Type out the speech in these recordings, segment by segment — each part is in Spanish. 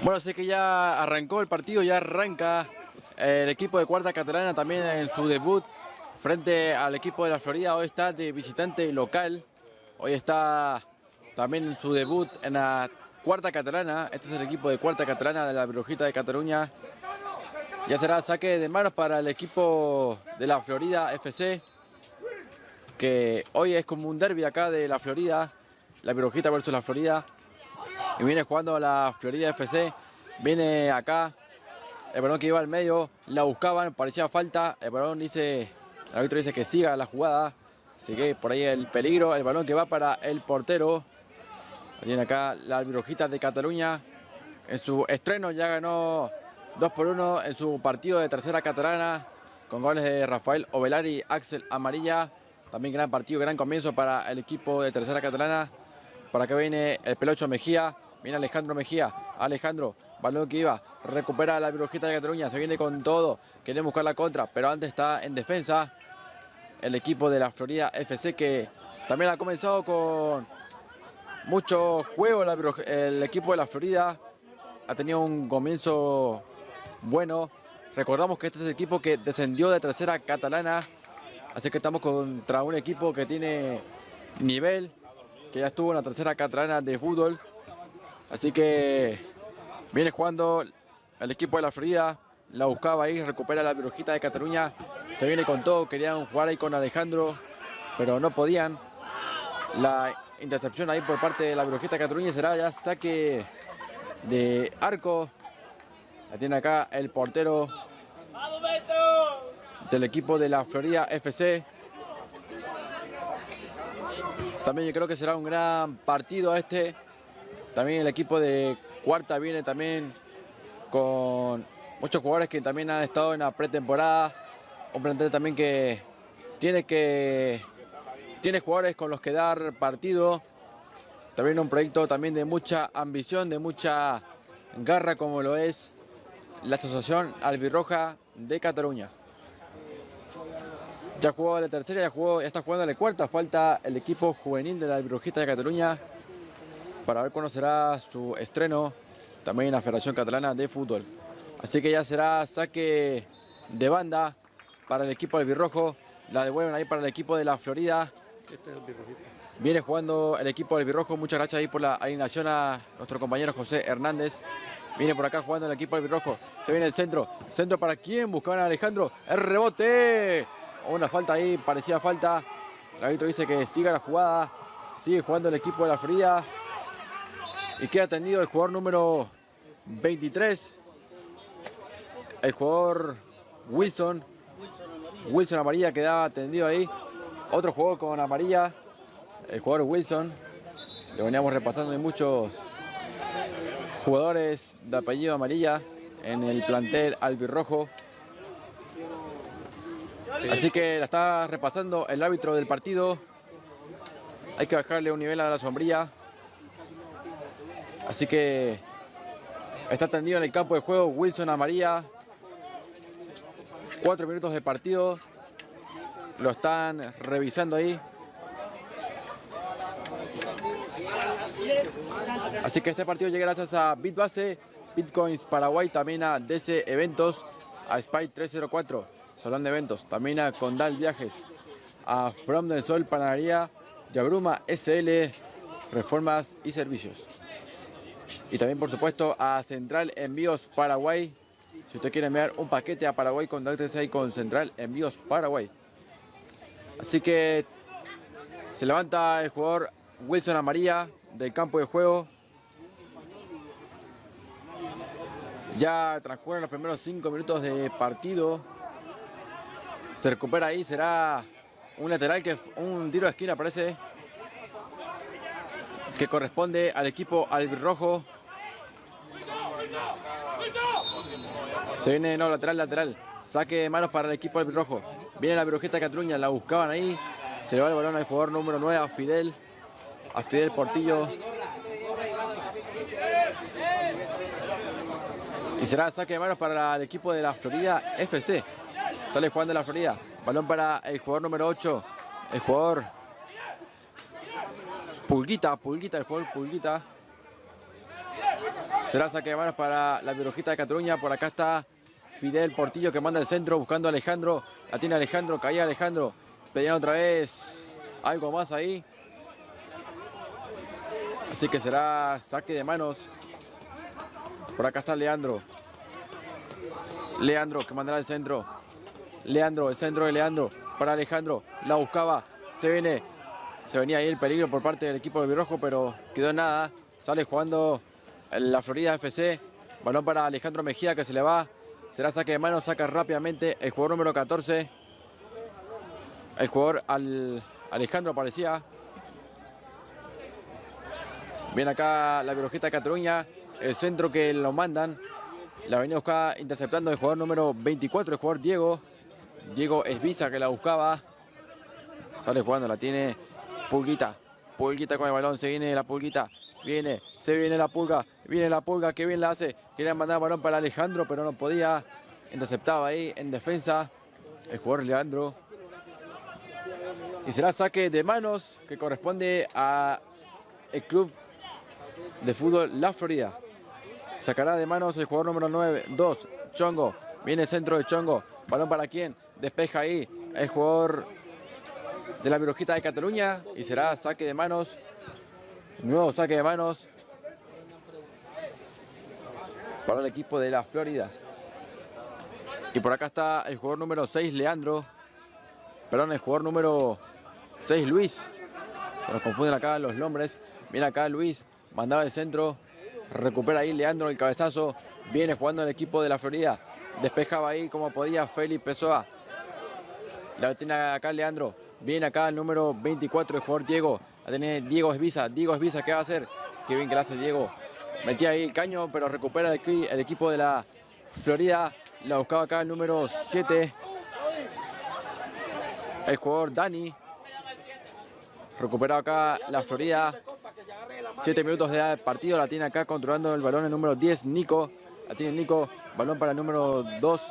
Bueno, así que ya arrancó el partido, ya arranca el equipo de Cuarta Catalana también en su debut frente al equipo de la Florida. Hoy está de visitante local, hoy está también en su debut en la Cuarta Catalana. Este es el equipo de Cuarta Catalana de la Brujita de Cataluña. Ya será saque de manos para el equipo de la Florida FC, que hoy es como un derbi acá de la Florida, la Brujita versus la Florida. Y viene jugando la Florida FC, viene acá, el balón que iba al medio, la buscaban, parecía falta, el balón dice, el árbitro dice que siga la jugada, sigue por ahí el peligro, el balón que va para el portero. Viene acá la Brujita de Cataluña, en su estreno ya ganó 2-1 en su partido de Tercera Catalana, con goles de Rafael Ovelari y Axel Amarilla. También gran partido, gran comienzo para el equipo de Tercera Catalana. Para acá viene el Pelocho Mejía, viene Alejandro Mejía, Alejandro, balón que iba, recupera la Brujita de Cataluña, se viene con todo, quiere buscar la contra, pero antes está en defensa el equipo de la Florida FC, que también ha comenzado con mucho juego. El equipo de la Florida ha tenido un comienzo bueno. Recordamos que este es el equipo que descendió de Tercera Catalana, así que estamos contra un equipo que tiene nivel, que ya estuvo en la Tercera Catalana de fútbol. Así que viene jugando el equipo de la Florida, la buscaba ahí, recupera la Brujita de Cataluña, se viene con todo, querían jugar ahí con Alejandro, pero no podían. La intercepción ahí por parte de la Brujita de Cataluña será ya saque de arco. La tiene acá el portero del equipo de la Florida FC. También yo creo que será un gran partido este. También el equipo de Cuarta viene también con muchos jugadores que también han estado en la pretemporada. Un plantel también que tiene jugadores con los que dar partido. También un proyecto también de mucha ambición, de mucha garra, como lo es la Asociación Albirroja de Cataluña. Ya jugó la tercera, ya está jugando la cuarta. Falta el equipo juvenil de la Albirrojita de Cataluña para ver cuándo será su estreno también en la Federación Catalana de Fútbol. Así que ya será saque de banda para el equipo albirrojo. La devuelven ahí para el equipo de la Florida. Viene jugando el equipo albirrojo. Muchas gracias ahí por la alineación a nuestro compañero José Hernández. Viene por acá jugando el equipo albirrojo. Se viene el centro. ¿Centro para quién? Buscaban a Alejandro. El rebote. Una falta ahí, parecía falta. El árbitro dice que siga la jugada. Sigue jugando el equipo de la Florida. Y queda atendido el jugador número 23. El jugador Wilson amarilla, quedaba atendido ahí. Otro jugador con amarilla. El jugador Wilson. Le veníamos repasando de muchos jugadores de apellido amarilla en el plantel albirrojo. Así que la está repasando el árbitro del partido. Hay que bajarle un nivel a la sombrilla. Así que Está tendido en el campo de juego Wilson Amarilla. 4 minutos de partido. Lo están revisando ahí. Así que este partido llega gracias a Bitbase, Bitcoins Paraguay, también a DC Eventos, a Spy 304, Salón de Eventos, también a Condal Viajes, a From del Sol Panadería, Yabruma SL, Reformas y Servicios. Y también, por supuesto, a Central Envíos Paraguay. Si usted quiere enviar un paquete a Paraguay, contáctese ahí con Central Envíos Paraguay. Así que se levanta el jugador Wilson Amarilla del campo de juego. Ya transcurren los primeros 5 minutos de partido. Se recupera ahí, será un lateral, un tiro de esquina parece, que corresponde al equipo albirrojo. Se viene, no, lateral. Saque de manos para el equipo albirrojo. Viene la Virujita de Cataluña, la buscaban ahí. Se le va el balón al jugador número 9, a Fidel Portillo. Y será saque de manos para el equipo de la Florida FC. Sale jugando de la Florida. Balón para el jugador número 8. El jugador Pulguita, el jugador Pulguita. Será saque de manos para la Virujita de Cataluña. Por acá está Fidel Portillo que manda el centro buscando a Alejandro. La tiene Alejandro, caía Alejandro. Pedían otra vez algo más ahí. Así que será saque de manos. Por acá está Leandro que mandará el centro. El centro de Leandro para Alejandro. La buscaba. Se venía ahí el peligro por parte del equipo del Albirrojo, pero quedó en nada. Sale jugando la Florida FC. Balón para Alejandro Mejía que se le va. Será saque de manos. Saca rápidamente el jugador número 14. El jugador Alejandro aparecía. Viene acá la Virujita de Cataluña. El centro que lo mandan. La venía buscada interceptando el jugador número 24, el jugador Diego Esbiza que la buscaba. Sale jugando, la tiene Pulguita. Pulguita con el balón, se viene la Pulguita. Se viene la Pulga, que bien la hace. Quería mandar el balón para Alejandro, pero no podía. Interceptaba ahí en defensa el jugador Leandro. Y será saque de manos que corresponde a el club de fútbol La Florida. Sacará de manos el jugador número 2, Chongo. Viene el centro de Chongo. Balón para quién. Despeja ahí el jugador de la Virujita de Cataluña. Y será saque de manos. Nuevo saque de manos para el equipo de la Florida. Y por acá está el jugador número 6, Leandro. Perdón, el jugador número 6, Luis. Se nos confunden acá los nombres. Viene acá Luis. Mandaba el centro. Recupera ahí Leandro el cabezazo. Viene jugando el equipo de la Florida. Despejaba ahí como podía Felipe Pessoa. La tiene acá Leandro. Viene acá el número 24, el jugador Diego. La tiene Diego Esbiza. ¿Qué va a hacer? Qué bien que la hace Diego. Metía ahí el caño, pero recupera el equipo de la Florida. La buscaba acá el número 7. El jugador Dani. Recuperado acá la Florida. 7 minutos de partido. La tiene acá controlando el balón el número 10, Nico. La tiene Nico. Balón para el número 2,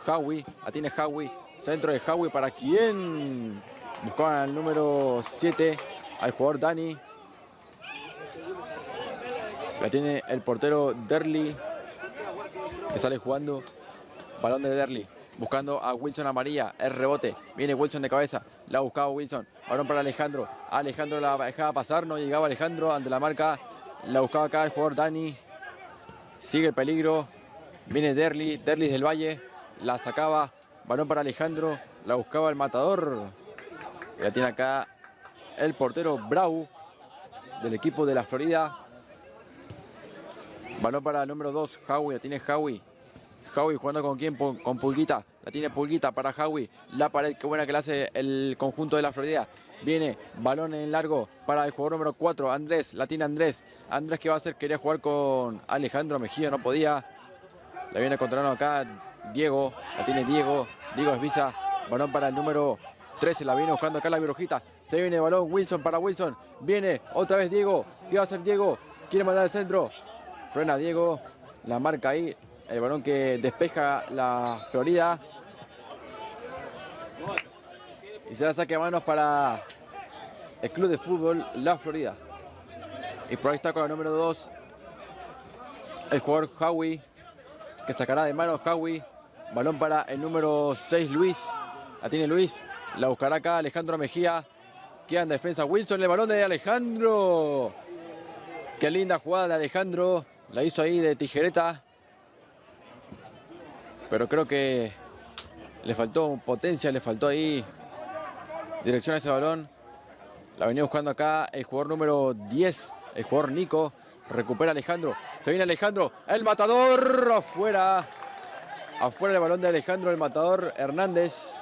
Howie. La tiene Howie. Centro de Howie para quien buscaba el número 7, al jugador Dani. La tiene el portero Derly, que sale jugando. Balón de Derly. Buscando a Wilson Amarilla, el rebote. Viene Wilson de cabeza. La buscaba Wilson. Balón para Alejandro. Alejandro la dejaba pasar. No llegaba Alejandro ante la marca. La buscaba acá el jugador Dani. Sigue el peligro. Viene Derly del Valle. La sacaba. Balón para Alejandro. La buscaba el matador. Y la tiene acá el portero Brau del equipo de la Florida. Balón para el número 2, Howie. La tiene Howie. Howie jugando con quién, con Pulguita. La tiene Pulguita para Howie. La pared, qué buena que le hace el conjunto de la Florida. Viene balón en largo para el jugador número 4, Andrés. La tiene Andrés. Andrés, ¿qué va a hacer? Quería jugar con Alejandro Mejía, no podía. La viene controlando acá Diego. La tiene Diego Esbiza. Balón para el número 13. La viene buscando acá la Virujita. Se viene el balón. Wilson para Wilson. Viene otra vez Diego. ¿Qué va a hacer Diego? Quiere mandar el centro. Frena Diego. la marca ahí. El balón que despeja la Florida. Y será saque de manos para el Club de Fútbol La Florida. Y por ahí está con el número 2 el jugador Howie, que sacará de manos Howie. Balón para el número 6 Luis. La tiene Luis. La buscará acá Alejandro Mejía. Queda en defensa Wilson. El balón de Alejandro. Qué linda jugada de Alejandro. La hizo ahí de tijereta. Pero creo que le faltó potencia, le faltó ahí dirección a ese balón. La venía buscando acá el jugador número 10, el jugador Nico. Recupera Alejandro. Se viene Alejandro. El matador afuera. Afuera el balón de Alejandro, el matador Hernández.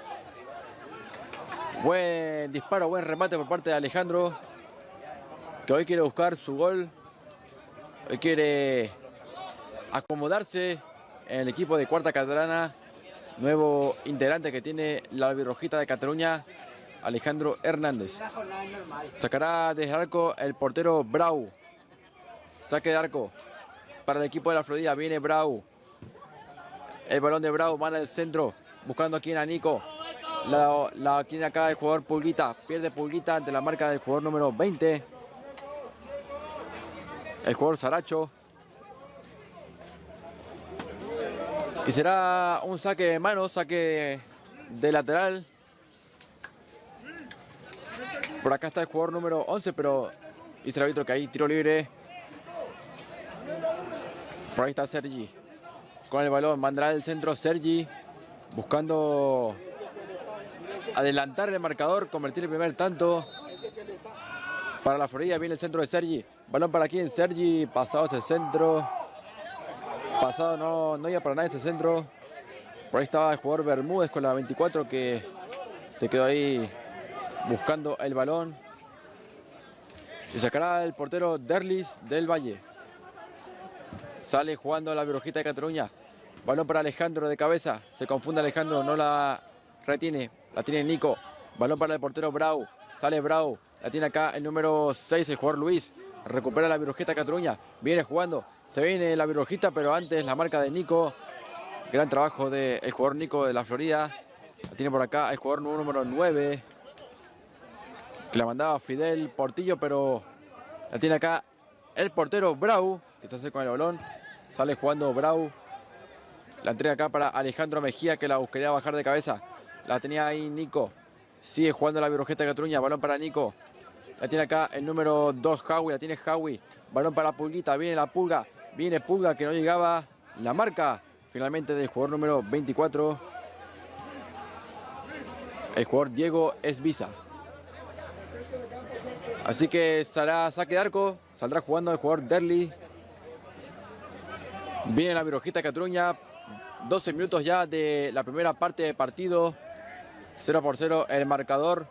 Buen disparo, buen remate por parte de Alejandro, que hoy quiere buscar su gol. Hoy quiere acomodarse en el equipo de Cuarta Catalana. Nuevo integrante que tiene la albirrojita de Cataluña, Alejandro Hernández. Sacará desde el arco el portero Brau. Saque de arco para el equipo de la Florida. Viene Brau. El balón de Brau, manda al centro, buscando aquí a Nico. La tiene acá el jugador Pulguita. Pierde Pulguita ante la marca del jugador número 20. El jugador Saracho. Y será un saque de manos, saque de lateral. Por acá está el jugador número 11, pero dice el árbitro que ahí tiro libre. Por ahí está Sergi. Con el balón, mandará el centro Sergi. Buscando adelantar el marcador, convertir el primer tanto para la Florida. Viene el centro de Sergi. Balón para quién, Sergi. Pasado ese centro. Pasado, no iba para nada ese centro. Por ahí estaba el jugador Bermúdez con la 24 que se quedó ahí buscando el balón. Y sacará el portero Derlis del Valle. Sale jugando la Virojita de Cataluña. Balón para Alejandro de cabeza. Se confunde Alejandro, no la retiene. La tiene Nico. Balón para el portero Brau. Sale Brau. La tiene acá el número 6, el jugador Luis. Recupera la Virojita de Cataluña. Viene jugando. Se viene la Virojita, pero antes la marca de Nico. Gran trabajo del jugador Nico de la Florida. La tiene por acá el jugador número 9. Que la mandaba Fidel Portillo, pero la tiene acá el portero Brau, que está cerca con el balón. Sale jugando Brau. La entrega acá para Alejandro Mejía, que la buscaría bajar de cabeza. La tenía ahí Nico. Sigue jugando la Virojita de Cataluña. Balón para Nico. La tiene acá el número 2, Howie. La tiene Howie. Balón para Pulguita. Viene la Pulga. Viene Pulga, que no llegaba. La marca finalmente del jugador número 24. El jugador Diego Esbiza. Así que será saque de arco. Saldrá jugando el jugador Derli. Viene la Virojita de Cataluña. 12 minutos ya de la primera parte del partido. 0-0 el marcador.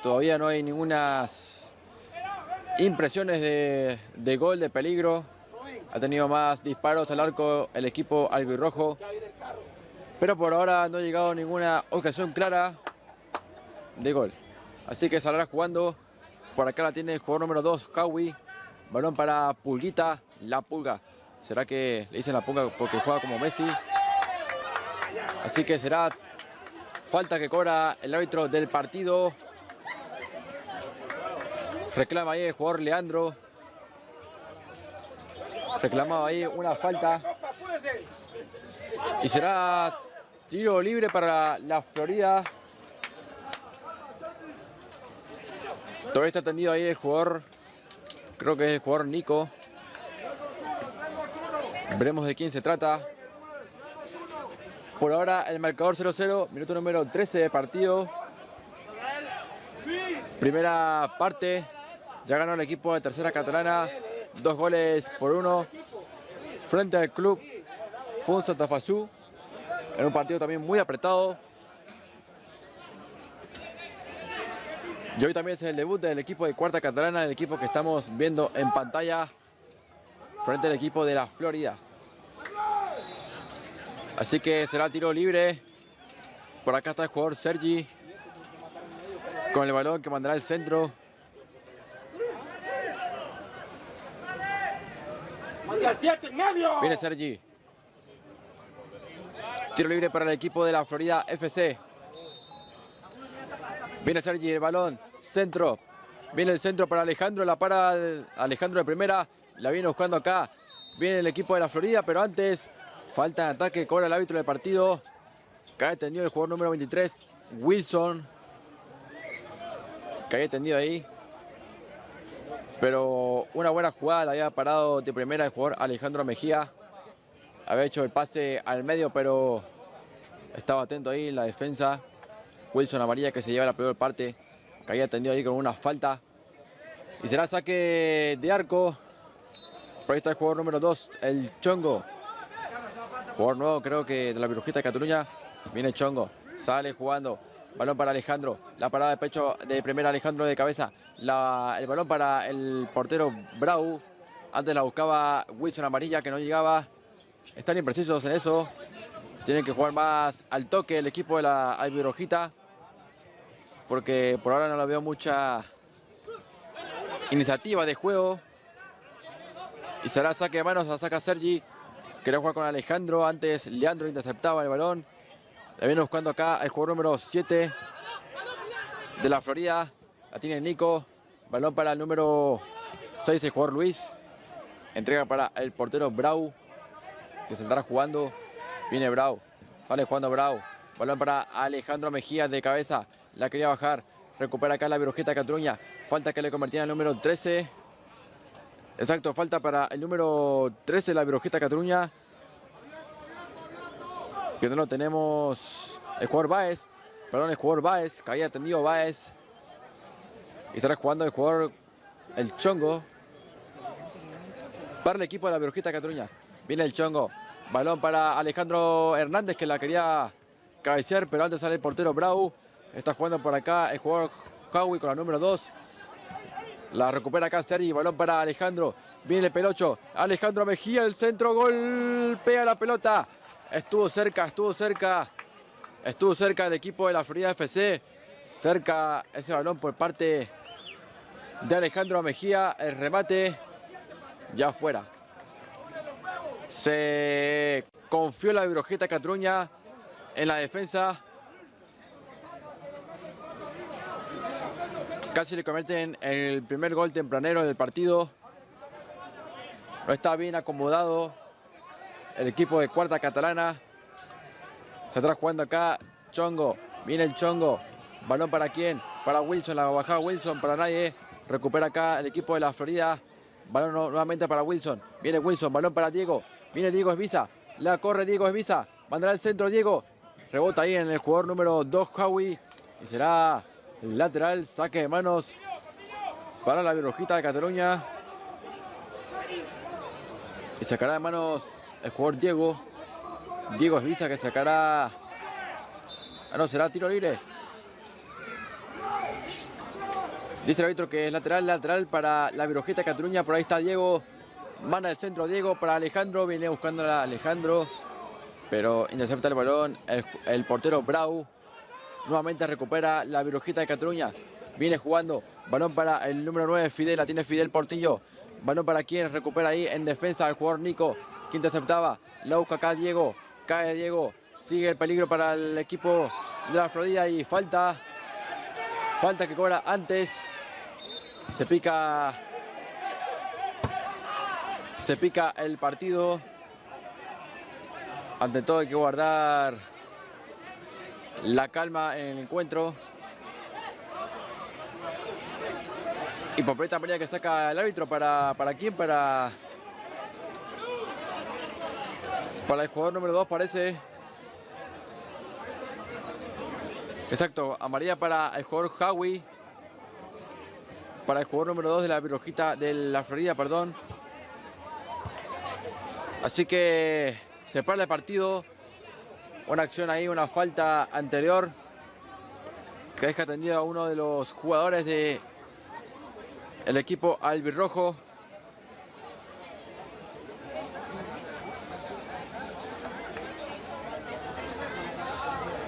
Todavía no hay ninguna impresiones de gol, de peligro. Ha tenido más disparos al arco el equipo albirrojo. Pero por ahora no ha llegado ninguna ocasión clara de gol. Así que saldrá jugando. Por acá la tiene el jugador número 2, Howie. Balón para Pulguita, la Pulga. ¿Será que le dicen la Pulga porque juega como Messi? Así que será falta que cobra el árbitro del partido. Reclama ahí el jugador Leandro. Reclamaba ahí una falta. Y será tiro libre para la Florida. Todavía está tendido ahí el jugador. Creo que es el jugador Nico. Veremos de quién se trata. Por ahora el marcador 0-0, minuto número 13 de partido. Primera parte, ya ganó el equipo de Tercera Catalana, 2-1 frente al club Funsa Tafazú, en un partido también muy apretado. Y hoy también es el debut del equipo de Cuarta Catalana, el equipo que estamos viendo en pantalla, frente al equipo de la Florida. Así que será tiro libre. Por acá está el jugador Sergi con el balón que mandará al centro. Viene Sergi. Tiro libre para el equipo de la Florida FC. Viene Sergi, el balón, centro. Viene el centro para Alejandro, la para Alejandro de primera. La viene buscando acá. Viene el equipo de la Florida, pero antes falta de ataque, cobra el árbitro del partido. Cae tendido el jugador número 23, Wilson. Cae tendido ahí. Pero una buena jugada, la había parado de primera el jugador Alejandro Mejía. Había hecho el pase al medio, pero estaba atento ahí en la defensa. Wilson amarilla que se lleva la primera parte. Caía tendido ahí con una falta. Y será saque de arco. Por ahí está el jugador número 2, el Chongo. Jugador nuevo creo que de la Virujita de Cataluña. Viene Chongo, sale jugando. Balón para Alejandro. La parada de pecho de primera Alejandro de cabeza. El balón para el portero Brau. Antes la buscaba Wilson amarilla que no llegaba. Están imprecisos en eso. Tienen que jugar más al toque el equipo de la albirrojita. Porque por ahora no la veo mucha iniciativa de juego. Y será saque de manos, la saca Sergi. Quería jugar con Alejandro. Antes Leandro interceptaba el balón. La viene buscando acá el jugador número 7 de la Florida. La tiene Nico. Balón para el número 6, el jugador Luis. Entrega para el portero Brau, que se estará jugando. Viene Brau. Sale jugando Brau. Balón para Alejandro Mejía de cabeza. La quería bajar. Recupera acá la Virujita de Cataluña. Falta que le convertía en el número 13. Exacto, falta para el número 13 de la Virujita de Cataluña. Que no lo tenemos. El jugador Baez. Perdón, el jugador Baez. Caía atendido Baez. Y estará jugando el jugador el Chongo. Para el equipo de la Virujita de Cataluña. Viene el Chongo. Balón para Alejandro Hernández que la quería cabecear, pero antes sale el portero Brau. Está jugando por acá el jugador Howie con la número 2. La recupera acá Sergi. Balón para Alejandro. Viene el pelocho. Alejandro Mejía, el centro. Golpea la pelota. Estuvo cerca, estuvo cerca. Estuvo cerca el equipo de la Florida FC. Cerca ese balón por parte de Alejandro Mejía. El remate ya fuera. Se confió la Virujita de Cataluña en la defensa. Casi le convierten el primer gol tempranero del partido. No está bien acomodado el equipo de Cuarta Catalana. Se está jugando acá Chongo. Viene el Chongo. Balón para quién? Para Wilson. La bajada Wilson para nadie. Recupera acá el equipo de la Florida. Balón nuevamente para Wilson. Viene Wilson. Balón para Diego. Viene Diego Esbiza. La corre Diego Esbiza. Mandará el centro Diego. Rebota ahí en el jugador número 2 Howie. Y será lateral. Saque de manos para la Virujita de Cataluña. Y sacará de manos el jugador Diego. Diego Esbiza que sacará. Ah, no, será tiro libre. Dice el árbitro que es lateral para la Virujita de Cataluña. Por ahí está Diego. Manda el centro Diego para Alejandro. Viene buscando a Alejandro. Pero intercepta el balón el portero Brau. Nuevamente recupera la Virujita de Cataluña. Viene jugando. Balón para el número 9 Fidel. La tiene Fidel Portillo. Balón para quien recupera ahí en defensa el jugador Nico. Que interceptaba. La busca acá Diego. Cae Diego. Sigue el peligro para el equipo de la Florida. Y falta. Falta que cobra antes. Se pica el partido. Ante todo hay que guardar la calma en el encuentro. Y por esta manera que saca el árbitro para quién, para el jugador número 2 parece. Exacto, amarilla para el jugador Howie. Para el jugador número 2 de la Virujita de la Florida, perdón. Así que se para el partido. Una acción ahí, una falta anterior que deja tendido a uno de los jugadores de el equipo albirrojo.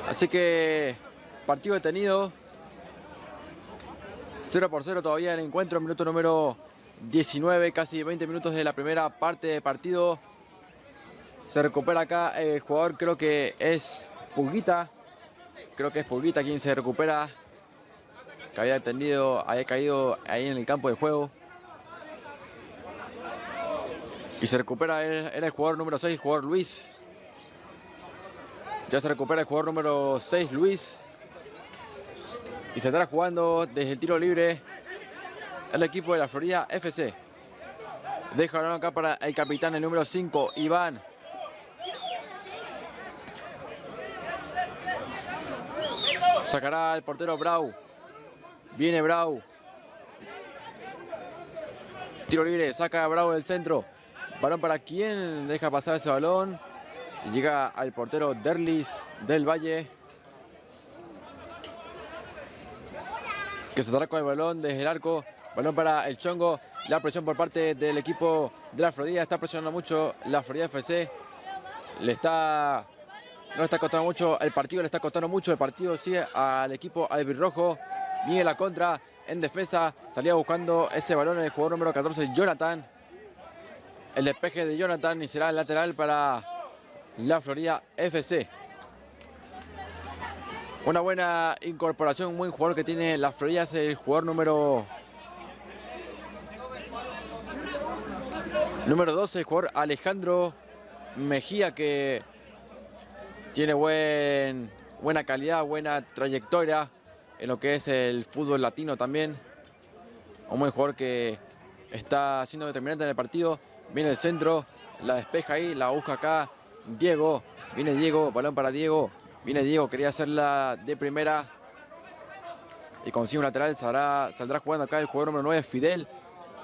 Así que partido detenido. 0-0 todavía en el encuentro, minuto número 19, casi 20 minutos de la primera parte del partido. Se recupera acá el jugador, creo que es Pulguita. Creo que es Pulguita quien se recupera. Que había caído ahí en el campo de juego. Y se recupera, era el jugador número 6, el jugador Luis. Ya se recupera el jugador número 6, Luis. Y se estará jugando desde el tiro libre el equipo de la Florida FC. Deja acá para el capitán, el número 5, Iván. Sacará el portero Brau. Viene Brau. Tiro libre, saca a Brau del centro. Balón para quien deja pasar ese balón. Y llega al portero Derlis del Valle, que se estará con el balón desde el arco. Balón para el Chongo. La presión por parte del equipo de la Florida. Está presionando mucho la Florida FC. No le está costando mucho el partido. Le está costando mucho el partido. Sigue al equipo albirrojo. Viene la contra en defensa. Salía buscando ese balón el jugador número 14, Jonathan. El despeje de Jonathan y será el lateral para la Florida FC. Una buena incorporación, un buen jugador que tiene la Florida. Es el jugador número 12, el jugador Alejandro Mejía, que tiene buena calidad, buena trayectoria en lo que es el fútbol latino también. Un buen jugador que está siendo determinante en el partido. Viene el centro, la despeja ahí, la busca acá Diego. Viene Diego, balón para Diego. Viene Diego, quería hacerla de primera y consigue un lateral. Saldrá jugando acá el jugador número 9, Fidel.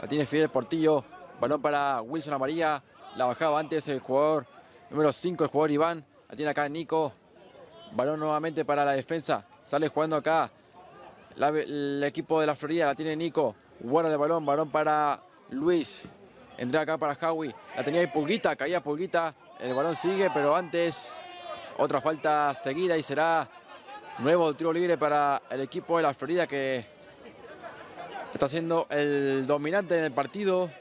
La tiene Fidel Portillo. Balón para Wilson Amarilla. La bajaba antes el jugador número 5, el jugador Iván. La tiene acá Nico. Balón nuevamente para la defensa. Sale jugando acá el equipo de la Florida. La tiene Nico. Guarda el balón. Balón para Luis. Entra acá para Javi. La tenía ahí Pulguita. Caía Pulguita. El balón sigue, pero antes otra falta seguida y será nuevo tiro libre para el equipo de la Florida, que está siendo el dominante en el partido.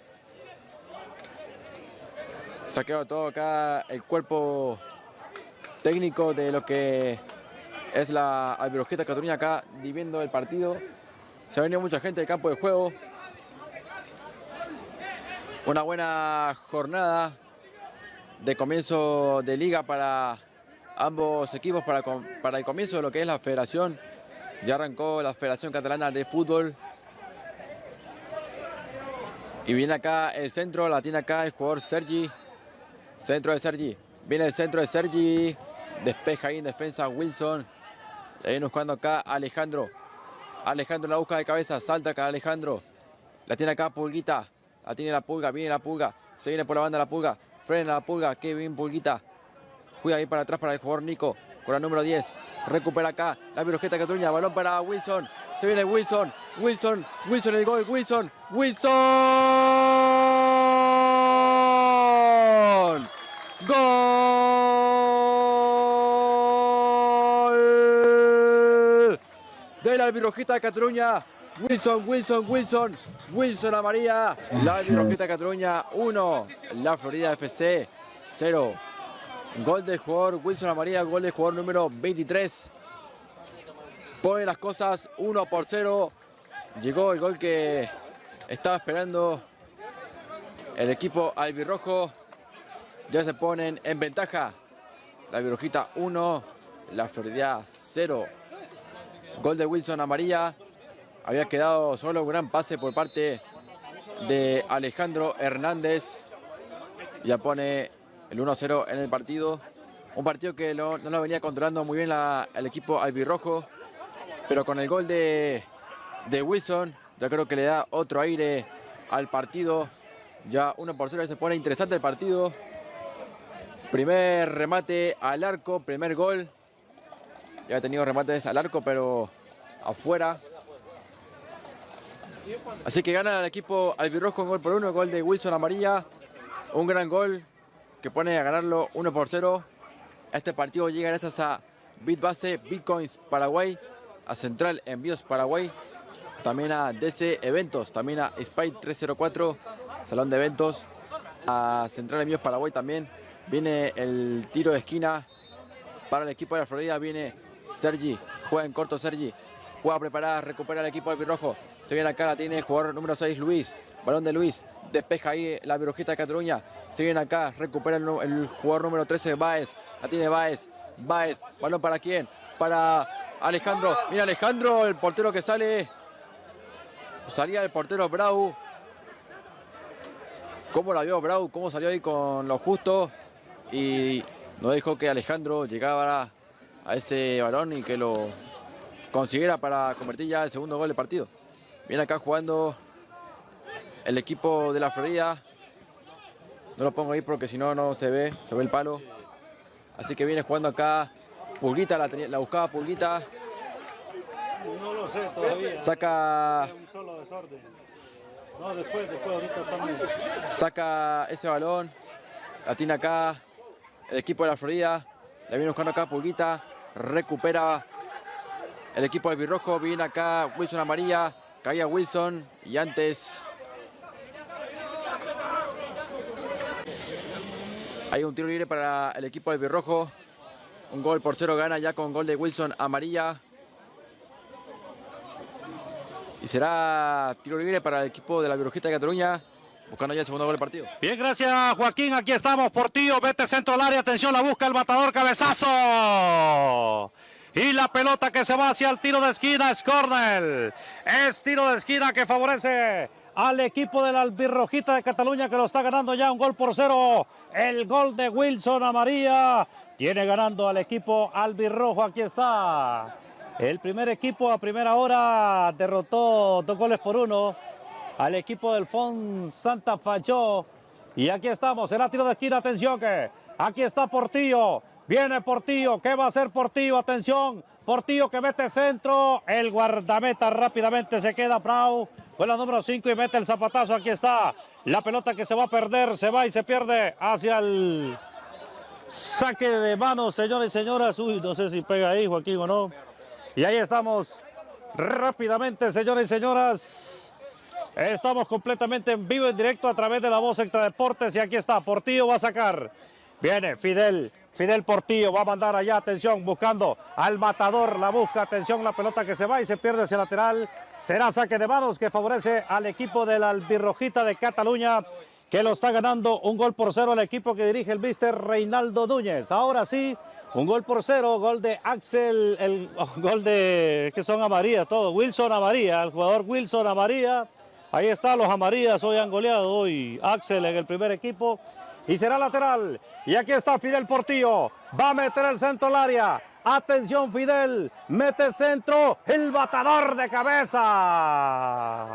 Se ha quedado todo acá el cuerpo técnico de lo que es la Albirrojita Cataluña acá viviendo el partido. Se ha venido mucha gente del campo de juego. Una buena jornada de comienzo de liga para ambos equipos, para el comienzo de lo que es la federación. Ya arrancó la Federación Catalana de Fútbol. Y viene acá el centro, la tiene acá el jugador Sergi. Centro de Sergi. Viene el centro de Sergi. Despeja ahí en defensa Wilson. Y ahí buscando acá Alejandro. Alejandro la busca de cabeza. Salta acá Alejandro. La tiene acá Pulguita. La tiene la Pulga. Viene la Pulga. Se viene por la banda la Pulga. Frena la Pulga. Qué bien Pulguita. Juega ahí para atrás para el jugador Nico. Con la número 10. Recupera acá la Albirrojita Cataluña. Balón para Wilson. Se viene Wilson. Wilson el gol. Wilson. ¡Gol! De la Albirrojita de Cataluña. Wilson Amarilla. La Albirrojita de Cataluña 1. La Florida FC 0. Gol del jugador Wilson Amarilla. Gol del jugador número 23. Pone las cosas 1-0. Llegó el gol que estaba esperando el equipo albirrojo. Ya se ponen en ventaja. La Albirrojita 1, la Florida 0. Gol de Wilson Amarilla. Había quedado solo un gran pase por parte de Alejandro Hernández. Ya pone el 1-0 en el partido. Un partido que no lo venía controlando muy bien el equipo albirrojo. Pero con el gol de Wilson, ya creo que le da otro aire al partido. Ya 1-0 y se pone interesante el partido. Primer remate al arco, primer gol. Ya ha tenido remates al arco, pero afuera. Así que gana el equipo albirrojo un 1-1, gol de Wilson Amarilla. Un gran gol que pone a ganarlo 1-0. Este partido llega gracias a Bitbase, Bitcoins Paraguay, a Central Envíos Paraguay, también a DC Eventos, también a Spy 304, Salón de Eventos, a Central Envíos Paraguay también. Viene el tiro de esquina para el equipo de la Florida, viene Sergi, juega en corto Sergi, juega preparada, recupera el equipo del Albirrojo, se viene acá, la tiene el jugador número 6 Luis, balón de Luis, despeja ahí la Albirrojita de Cataluña, se viene acá, recupera el jugador número 13 Baez, la tiene Baez, balón para quién, para Alejandro, mira Alejandro, el portero que sale, salía el portero Brau, cómo la vio Brau, cómo salió ahí con lo justo y no dejó que Alejandro llegara a ese balón y que lo consiguiera para convertir ya el segundo gol del partido. Viene acá jugando el equipo de la Florida. No lo pongo ahí porque si no, no se ve el palo. Así que viene jugando acá Pulguita, la buscaba Pulguita. No lo sé todavía. Saca... Un solo desorden. No, después ahorita estamos... Saca ese balón. La tiene acá el equipo de la Florida. La viene buscando acá Pulguita. Recupera el equipo del Albirrojo. Viene acá Wilson Amarilla. Caía Wilson. Y antes... hay un tiro libre para el equipo del Albirrojo. Un gol por 0 gana ya con gol de Wilson Amarilla. Y será tiro libre para el equipo de la Albirrojita de Cataluña. Buscando ya el segundo gol del partido. Bien, gracias Joaquín. Aquí estamos, Portillo. Vete centro al área. Atención, la busca el matador. Cabezazo. Y la pelota que se va hacia el tiro de esquina. Es córner. Es tiro de esquina que favorece al equipo de la Albirrojita de Cataluña, que lo está ganando ya un gol por 0. El gol de Wilson Amarilla tiene ganando al equipo albirrojo. Aquí está. El primer equipo a primera hora derrotó 2 goles por 1 al equipo del Fon Santa Fachó. Y aquí estamos, será tiro de esquina, atención que aquí está Portillo. Viene Portillo, ¿qué va a hacer Portillo? Atención, Portillo que mete centro. El guardameta rápidamente se queda Brau con la número 5 y mete el zapatazo. Aquí está la pelota que se va a perder, se va y se pierde hacia el saque de manos, señores y señoras. Uy, no sé si pega ahí Joaquín o no. Y ahí estamos rápidamente, señores y señoras. Estamos completamente en vivo, en directo a través de La Voz Extra Deportes. Y aquí está, Portillo va a sacar. Viene Fidel Portillo, va a mandar allá, atención, buscando al matador. La busca, atención, la pelota que se va y se pierde hacia lateral. Será saque de manos que favorece al equipo de la Albirrojita de Cataluña, que lo está ganando un gol por 0 al equipo que dirige el mister Reinaldo Núñez. Ahora sí, un gol por 0, gol de Axel, gol de, que son amarillas todos, Wilson Amarilla, el jugador Wilson Amarilla. Ahí están los amarillas, hoy han goleado, hoy Axel en el primer equipo. Y será lateral, y aquí está Fidel Portillo, va a meter el centro al área. Atención Fidel, mete centro, el batador de cabeza.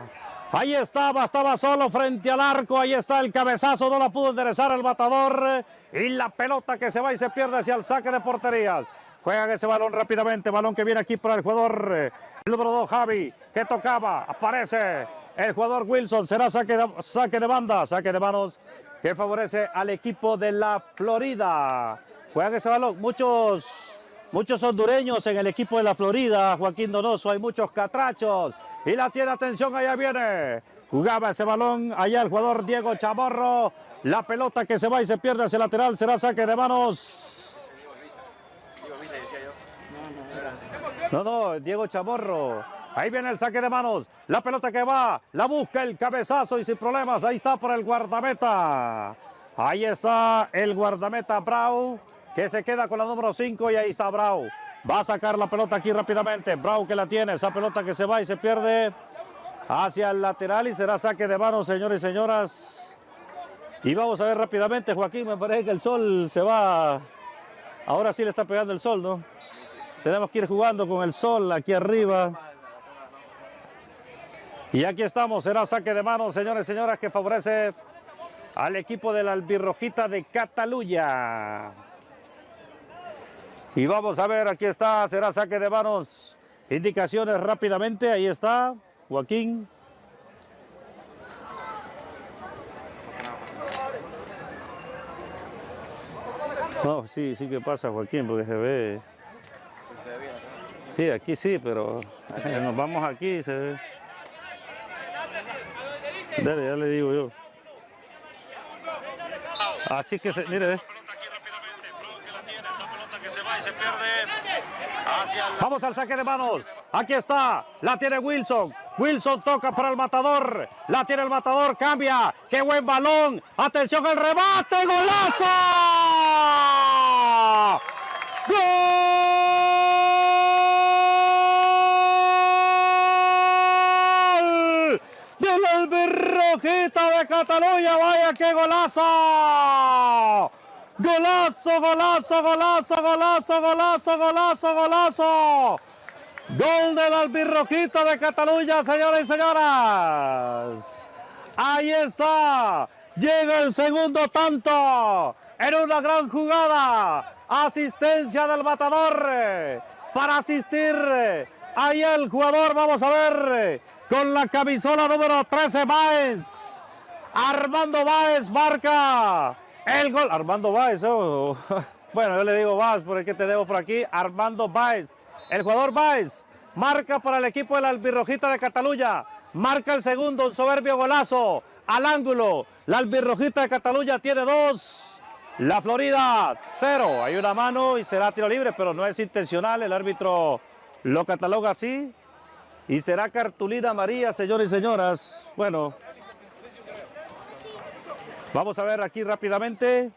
Ahí estaba solo frente al arco, ahí está el cabezazo, no la pudo enderezar el batador. Y la pelota que se va y se pierde hacia el saque de porterías. Juegan ese balón rápidamente, balón que viene aquí para el jugador el número 2, Javi, que tocaba, aparece el jugador Wilson, será saque de banda, saque de manos que favorece al equipo de la Florida. Juegan ese balón, muchos hondureños en el equipo de la Florida, Joaquín Donoso, hay muchos catrachos. Y la tiene, atención, allá viene. Jugaba ese balón, allá el jugador Diego Chamorro. La pelota que se va y se pierde hacia el lateral, será saque de manos. No, Diego Chamorro. Ahí viene el saque de manos. La pelota que va, la busca el cabezazo y sin problemas. Ahí está por el guardameta. Ahí está el guardameta Brau, que se queda con la número 5 y ahí está Brau. Va a sacar la pelota aquí rápidamente. Brau que la tiene. Esa pelota que se va y se pierde hacia el lateral y será saque de manos, señores y señoras. Y vamos a ver rápidamente, Joaquín, me parece que el sol se va. Ahora sí le está pegando el sol, ¿no? Tenemos que ir jugando con el sol aquí arriba. Y aquí estamos, será saque de manos, señores y señoras, que favorece al equipo de la Albirrojita de Cataluña. Y vamos a ver, aquí está, será saque de manos. Indicaciones rápidamente, ahí está, Joaquín. No, sí que pasa, Joaquín, porque se ve. Sí, aquí sí, pero nos vamos aquí, se ve. Dale, ya le digo yo. Así que, mire. Vamos al saque de manos. Aquí está. La tiene Wilson. Wilson toca para el matador. La tiene el matador. Cambia. ¡Qué buen balón! Atención al remate. ¡Golazo! ¡Gol! ¡Del Albirrojita de Cataluña! ¡Vaya qué golazo! ¡Golazo, golazo, golazo, golazo, golazo, golazo, golazo! Gol del Albirrojita de Cataluña, señores y señoras. Ahí está. Llega el segundo tanto en una gran jugada. Asistencia del matador para asistir. Ahí el jugador, vamos a ver, con la camisola número 13, Báez. Armando Báez marca el gol. Armando Báez, oh. Bueno, yo le digo Báez porque te debo por aquí. Armando Báez. El jugador Báez marca para el equipo de la Albirrojita de Cataluña. Marca el segundo, un soberbio golazo al ángulo. La Albirrojita de Cataluña tiene 2. La Florida 0. Hay una mano y será tiro libre, pero no es intencional. El árbitro lo cataloga así. Y será cartulina amarilla, señores y señoras. Bueno, vamos a ver aquí rápidamente.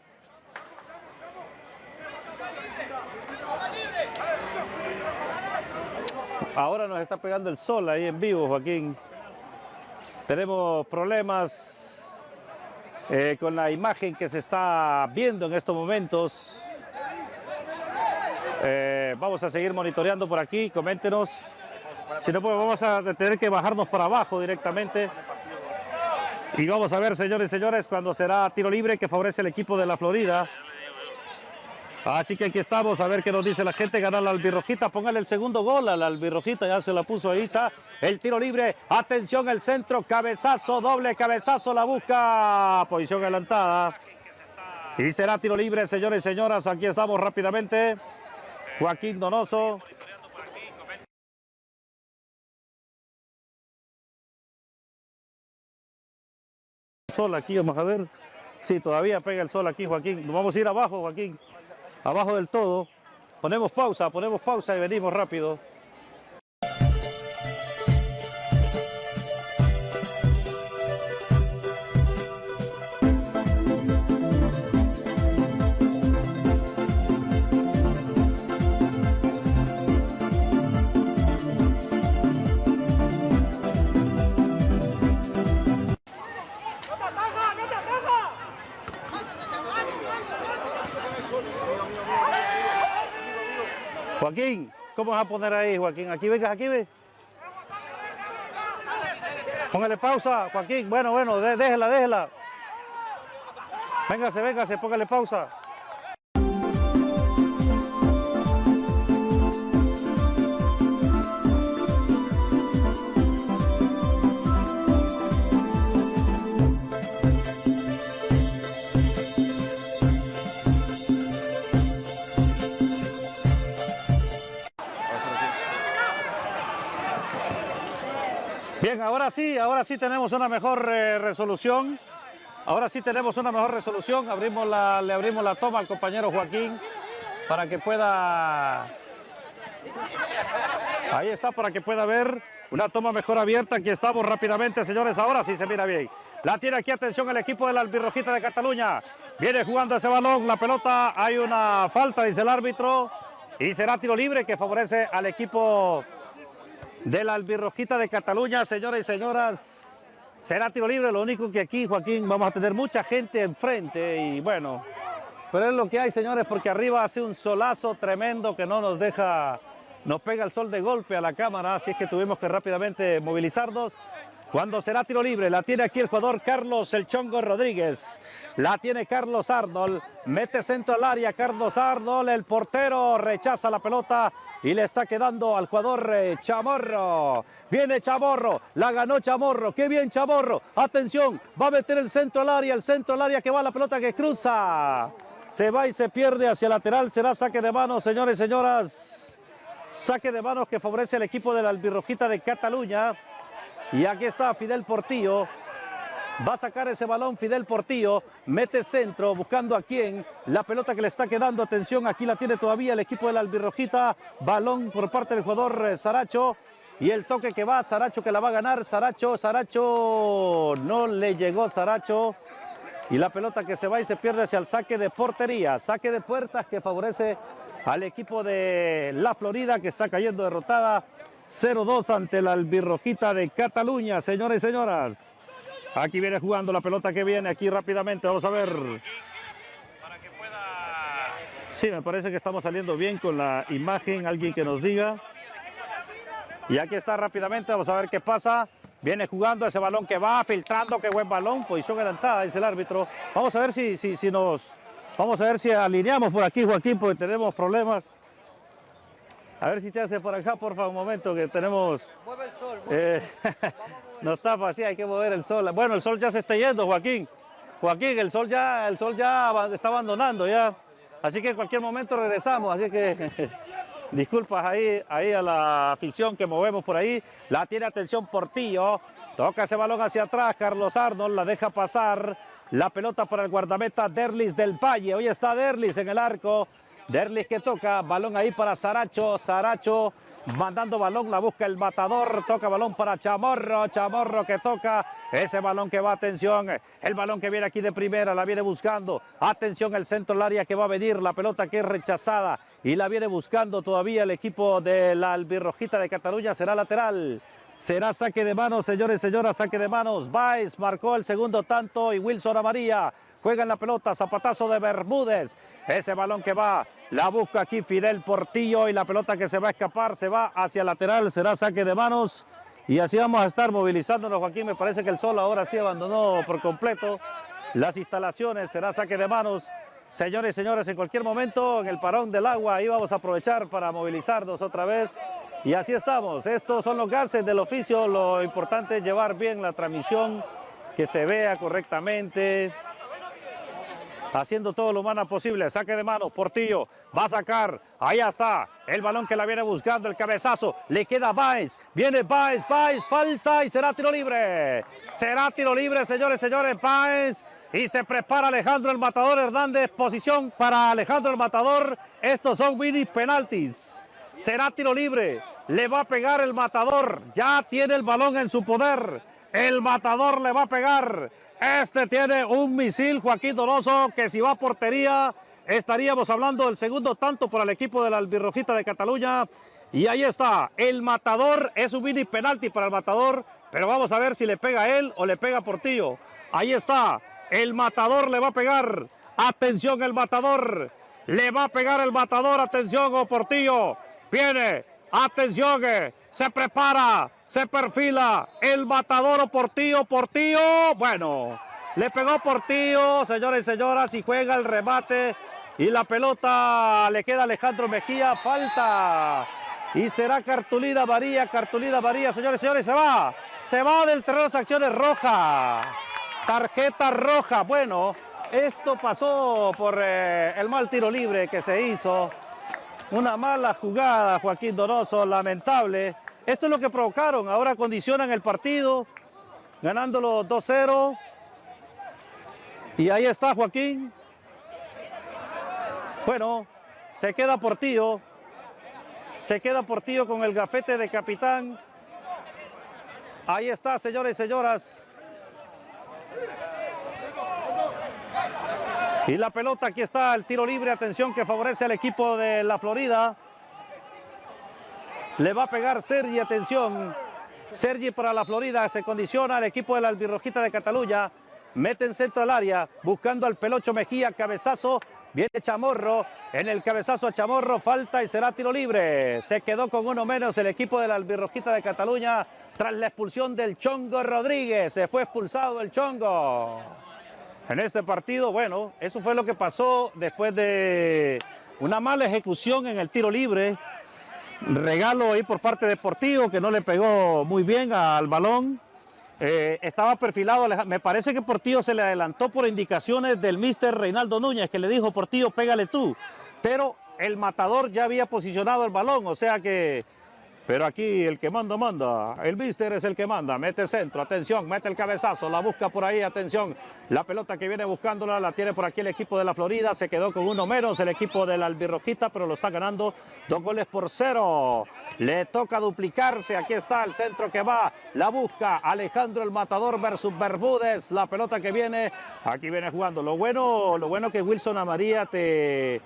Ahora nos está pegando el sol ahí en vivo, Joaquín. Tenemos problemas con la imagen que se está viendo en estos momentos. Vamos a seguir monitoreando por aquí, coméntenos. Si no, pues vamos a tener que bajarnos para abajo directamente. Y vamos a ver, señores y señores, cuando será tiro libre que favorece el equipo de la Florida. Así que aquí estamos, a ver qué nos dice la gente. Ganar la Albirrojita, póngale el segundo gol a la Albirrojita, ya se la puso ahí, está el tiro libre. Atención, el centro, cabezazo, doble cabezazo, la busca, posición adelantada. Y será tiro libre, señores y señoras, aquí estamos rápidamente. Joaquín Donoso. Sol aquí, vamos a ver. Sí, todavía pega el sol aquí, Joaquín. Nos vamos a ir abajo, Joaquín. Abajo del todo. Ponemos pausa y venimos rápido. Joaquín, ¿cómo vas a poner ahí, Joaquín? Aquí venga, aquí ve. Póngale pausa, Joaquín. Bueno, déjela. Véngase, póngale pausa. Bien, ahora sí tenemos una mejor resolución. Ahora sí tenemos una mejor resolución. Le abrimos la toma al compañero Joaquín para que pueda... Ahí está, para que pueda ver una toma mejor abierta. Aquí estamos rápidamente, señores. Ahora sí se mira bien. La tiene aquí, atención, el equipo de la Albirrojita de Cataluña. Viene jugando ese balón, la pelota. Hay una falta, dice el árbitro. Y será tiro libre que favorece al equipo de la Albirrojita de Cataluña, señores y señoras. Será tiro libre, lo único que aquí, Joaquín, vamos a tener mucha gente enfrente y bueno, pero es lo que hay, señores, porque arriba hace un solazo tremendo que no nos deja, nos pega el sol de golpe a la cámara, así es que tuvimos que rápidamente movilizarnos. Cuando será tiro libre, la tiene aquí el jugador Carlos El Chongo Rodríguez. La tiene Carlos Arnold. Mete centro al área Carlos Arnold. El portero rechaza la pelota y le está quedando al jugador Chamorro. Viene Chamorro. La ganó Chamorro. ¡Qué bien Chamorro! Atención. Va a meter el centro al área. El centro al área que va la pelota que cruza. Se va y se pierde hacia lateral. Será saque de manos, señores y señoras. Saque de manos que favorece al equipo de la Albirrojita de Cataluña. Y aquí está Fidel Portillo. Va a sacar ese balón Fidel Portillo, mete centro, buscando a quién. La pelota que le está quedando, atención, aquí la tiene todavía el equipo de la albirrojita. Balón por parte del jugador Saracho. Y el toque que va, Saracho que la va a ganar. Saracho, no le llegó Saracho. Y la pelota que se va y se pierde hacia el saque de portería. Saque de puertas que favorece al equipo de la Florida, que está cayendo derrotada 0-2 ante la albirrojita de Cataluña, señores y señoras. Aquí viene jugando la pelota que viene aquí rápidamente, vamos a ver. Sí, me parece que estamos saliendo bien con la imagen, alguien que nos diga. Y aquí está rápidamente, vamos a ver qué pasa. Viene jugando ese balón que va, filtrando, qué buen balón, posición adelantada, dice el árbitro. Vamos a ver vamos a ver si alineamos por aquí, Joaquín, porque tenemos problemas. A ver si te hace por acá, por favor, un momento, que tenemos... Mueve el sol. Nos tapa, sí, hay que mover el sol. Bueno, el sol ya se está yendo, Joaquín. Joaquín, el sol ya está abandonando ya. Así que en cualquier momento regresamos, así que... Disculpas ahí a la afición que movemos por ahí. La tiene, atención, Portillo. Toca ese balón hacia atrás, Carlos Arnold, la deja pasar. La pelota para el guardameta Derlis del Valle. Hoy está Derlis en el arco. Derlis que toca, balón ahí para Saracho. Saracho mandando balón, la busca el matador. Toca balón para Chamorro. Chamorro que toca ese balón que va, atención. El balón que viene aquí de primera, la viene buscando. Atención, el centro del área que va a venir. La pelota que es rechazada y la viene buscando todavía el equipo de la albirrojita de Cataluña. Será lateral. Será saque de manos, señores y señoras, saque de manos. Baez marcó el segundo tanto y Wilson Amarilla juega en la pelota, zapatazo de Bermúdez. Ese balón que va, la busca aquí Fidel Portillo y la pelota que se va a escapar, se va hacia lateral, será saque de manos. Y así vamos a estar movilizándonos, Joaquín. Me parece que el sol ahora sí abandonó por completo las instalaciones, será saque de manos. Señores y señores, en cualquier momento, en el parón del agua, ahí vamos a aprovechar para movilizarnos otra vez. Y así estamos, estos son los gases del oficio, lo importante es llevar bien la transmisión, que se vea correctamente, haciendo todo lo humano posible. Saque de manos, Portillo va a sacar, ahí está, el balón que la viene buscando, el cabezazo, le queda Baez, viene Baez, falta y será tiro libre, señores, Baez, y se prepara Alejandro el Matador Hernández, posición para Alejandro el Matador, estos son mini penaltis, será tiro libre. Le va a pegar el Matador, ya tiene el balón en su poder, el Matador le va a pegar, este tiene un misil, Joaquín Donoso, que si va a portería, estaríamos hablando del segundo tanto para el equipo de la albirrojita de Cataluña, y ahí está, el Matador, es un mini penalti para el Matador, pero vamos a ver si le pega a él o le pega a Portillo, ahí está, el Matador le va a pegar, atención el Matador, le va a pegar el Matador, atención o Portillo, viene, atención, se prepara, se perfila, el Matador o Portillo, bueno, le pegó Portillo, señores y señoras, y juega el remate, y la pelota le queda a Alejandro Mejía, falta, y será cartulina amarilla, señores y señores, se va del terreno de acciones, roja, tarjeta roja, bueno, esto pasó por el mal tiro libre que se hizo. Una mala jugada, Joaquín Donoso, lamentable. Esto es lo que provocaron. Ahora condicionan el partido, ganándolo 2-0. Y ahí está Joaquín. Bueno, se queda Portillo. Se queda Portillo con el gafete de capitán. Ahí está, señores y señoras. Y la pelota, aquí está el tiro libre, atención, que favorece al equipo de la Florida. Le va a pegar Sergi, atención. Sergi para la Florida, se condiciona al equipo de la albirrojita de Cataluña. Mete en centro al área, buscando al Pelocho Mejía, cabezazo. Viene Chamorro, en el cabezazo a Chamorro, falta y será tiro libre. Se quedó con uno menos el equipo de la albirrojita de Cataluña tras la expulsión del Chongo Rodríguez. Se fue expulsado el Chongo. En este partido, bueno, eso fue lo que pasó después de una mala ejecución en el tiro libre. Regalo ahí por parte de Portillo, que no le pegó muy bien al balón. Estaba perfilado, me parece que Portillo se le adelantó por indicaciones del míster Reinaldo Núñez, que le dijo, Portillo, pégale tú. Pero el Matador ya había posicionado el balón, o sea que Pero aquí el que manda, manda. El mister es el que manda. Mete centro, atención, mete el cabezazo, la busca por ahí, atención. La pelota que viene buscándola la tiene por aquí el equipo de la Florida. Se quedó con uno menos el equipo de la Albirrojita, pero lo está ganando 2-0. Le toca duplicarse. Aquí está el centro que va. La busca Alejandro el Matador versus Bermúdez. La pelota que viene. Aquí viene jugando. Lo bueno que Wilson Amaría te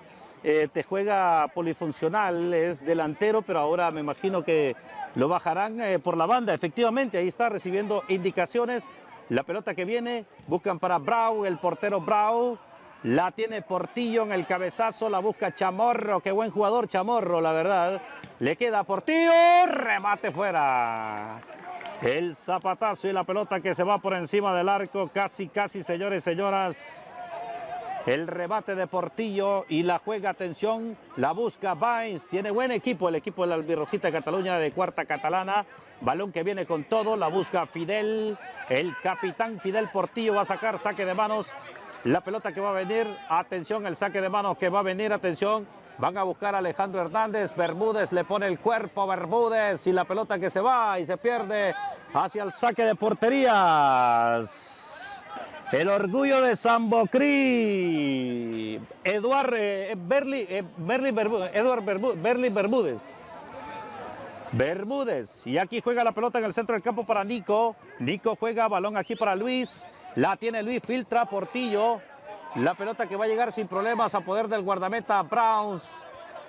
juega polifuncional, es delantero, pero ahora me imagino que lo bajarán por la banda. Efectivamente, ahí está recibiendo indicaciones. La pelota que viene, buscan para Brau, el portero Brau. La tiene Portillo en el cabezazo, la busca Chamorro. Qué buen jugador Chamorro, la verdad. Le queda a Portillo, remate fuera. El zapatazo y la pelota que se va por encima del arco. Casi, señores y señoras. El rebate de Portillo y la juega, atención, la busca Bains. Tiene buen equipo, el equipo de la Albirrojita de Cataluña de cuarta catalana. Balón que viene con todo, la busca Fidel. El capitán Fidel Portillo va a sacar saque de manos. La pelota que va a venir, atención, el saque de manos que va a venir, atención. Van a buscar a Alejandro Hernández, Bermúdez le pone el cuerpo, Bermúdez, y la pelota que se va y se pierde hacia el saque de porterías. El orgullo de Sambocrí, Bermúdez. Y aquí juega la pelota en el centro del campo para Nico. Nico juega, balón aquí para Luis. La tiene Luis, filtra Portillo. La pelota que va a llegar sin problemas a poder del guardameta Browns,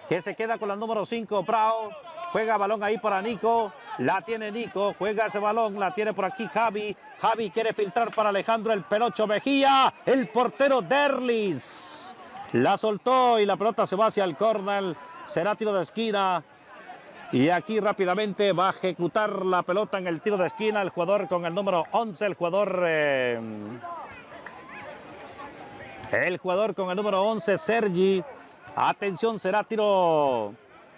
que se queda con la número 5, Brown. Juega balón ahí para Nico. La tiene Nico, juega ese balón, la tiene por aquí Javi. Javi quiere filtrar para Alejandro el Pelocho Mejía. El portero Derlis la soltó y la pelota se va hacia el córner. Será tiro de esquina. Y aquí rápidamente va a ejecutar la pelota en el tiro de esquina el jugador con el número 11, el jugador con el número 11, Sergi. Atención, será tiro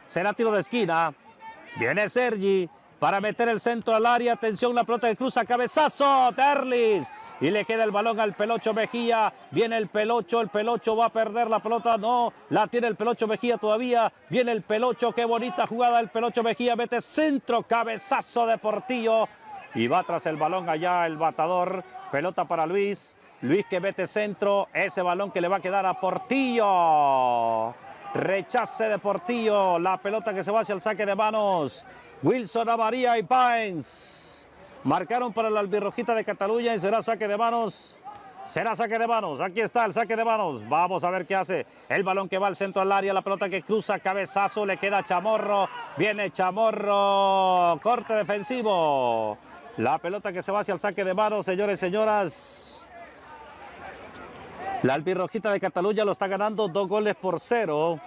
de esquina. Viene Sergi para meter el centro al área. Atención, la pelota que cruza, cabezazo, Derlis. Y le queda el balón al Pelocho Mejía. Viene el Pelocho va a perder la pelota. No, la tiene el Pelocho Mejía todavía. Viene el Pelocho, qué bonita jugada el Pelocho Mejía. Mete centro, cabezazo de Portillo. Y va tras el balón allá el Matador. Pelota para Luis. Luis que mete centro. Ese balón que le va a quedar a Portillo. Rechace de Portillo. La pelota que se va hacia el saque de manos. Wilson Amaría y Bains marcaron para la Albirrojita de Cataluña y será saque de manos. Será saque de manos. Aquí está el saque de manos. Vamos a ver qué hace. El balón que va al centro al área. La pelota que cruza, cabezazo. Le queda a Chamorro. Viene Chamorro. Corte defensivo. La pelota que se va hacia el saque de manos, señores y señoras. La Albirrojita de Cataluña lo está ganando 2-0.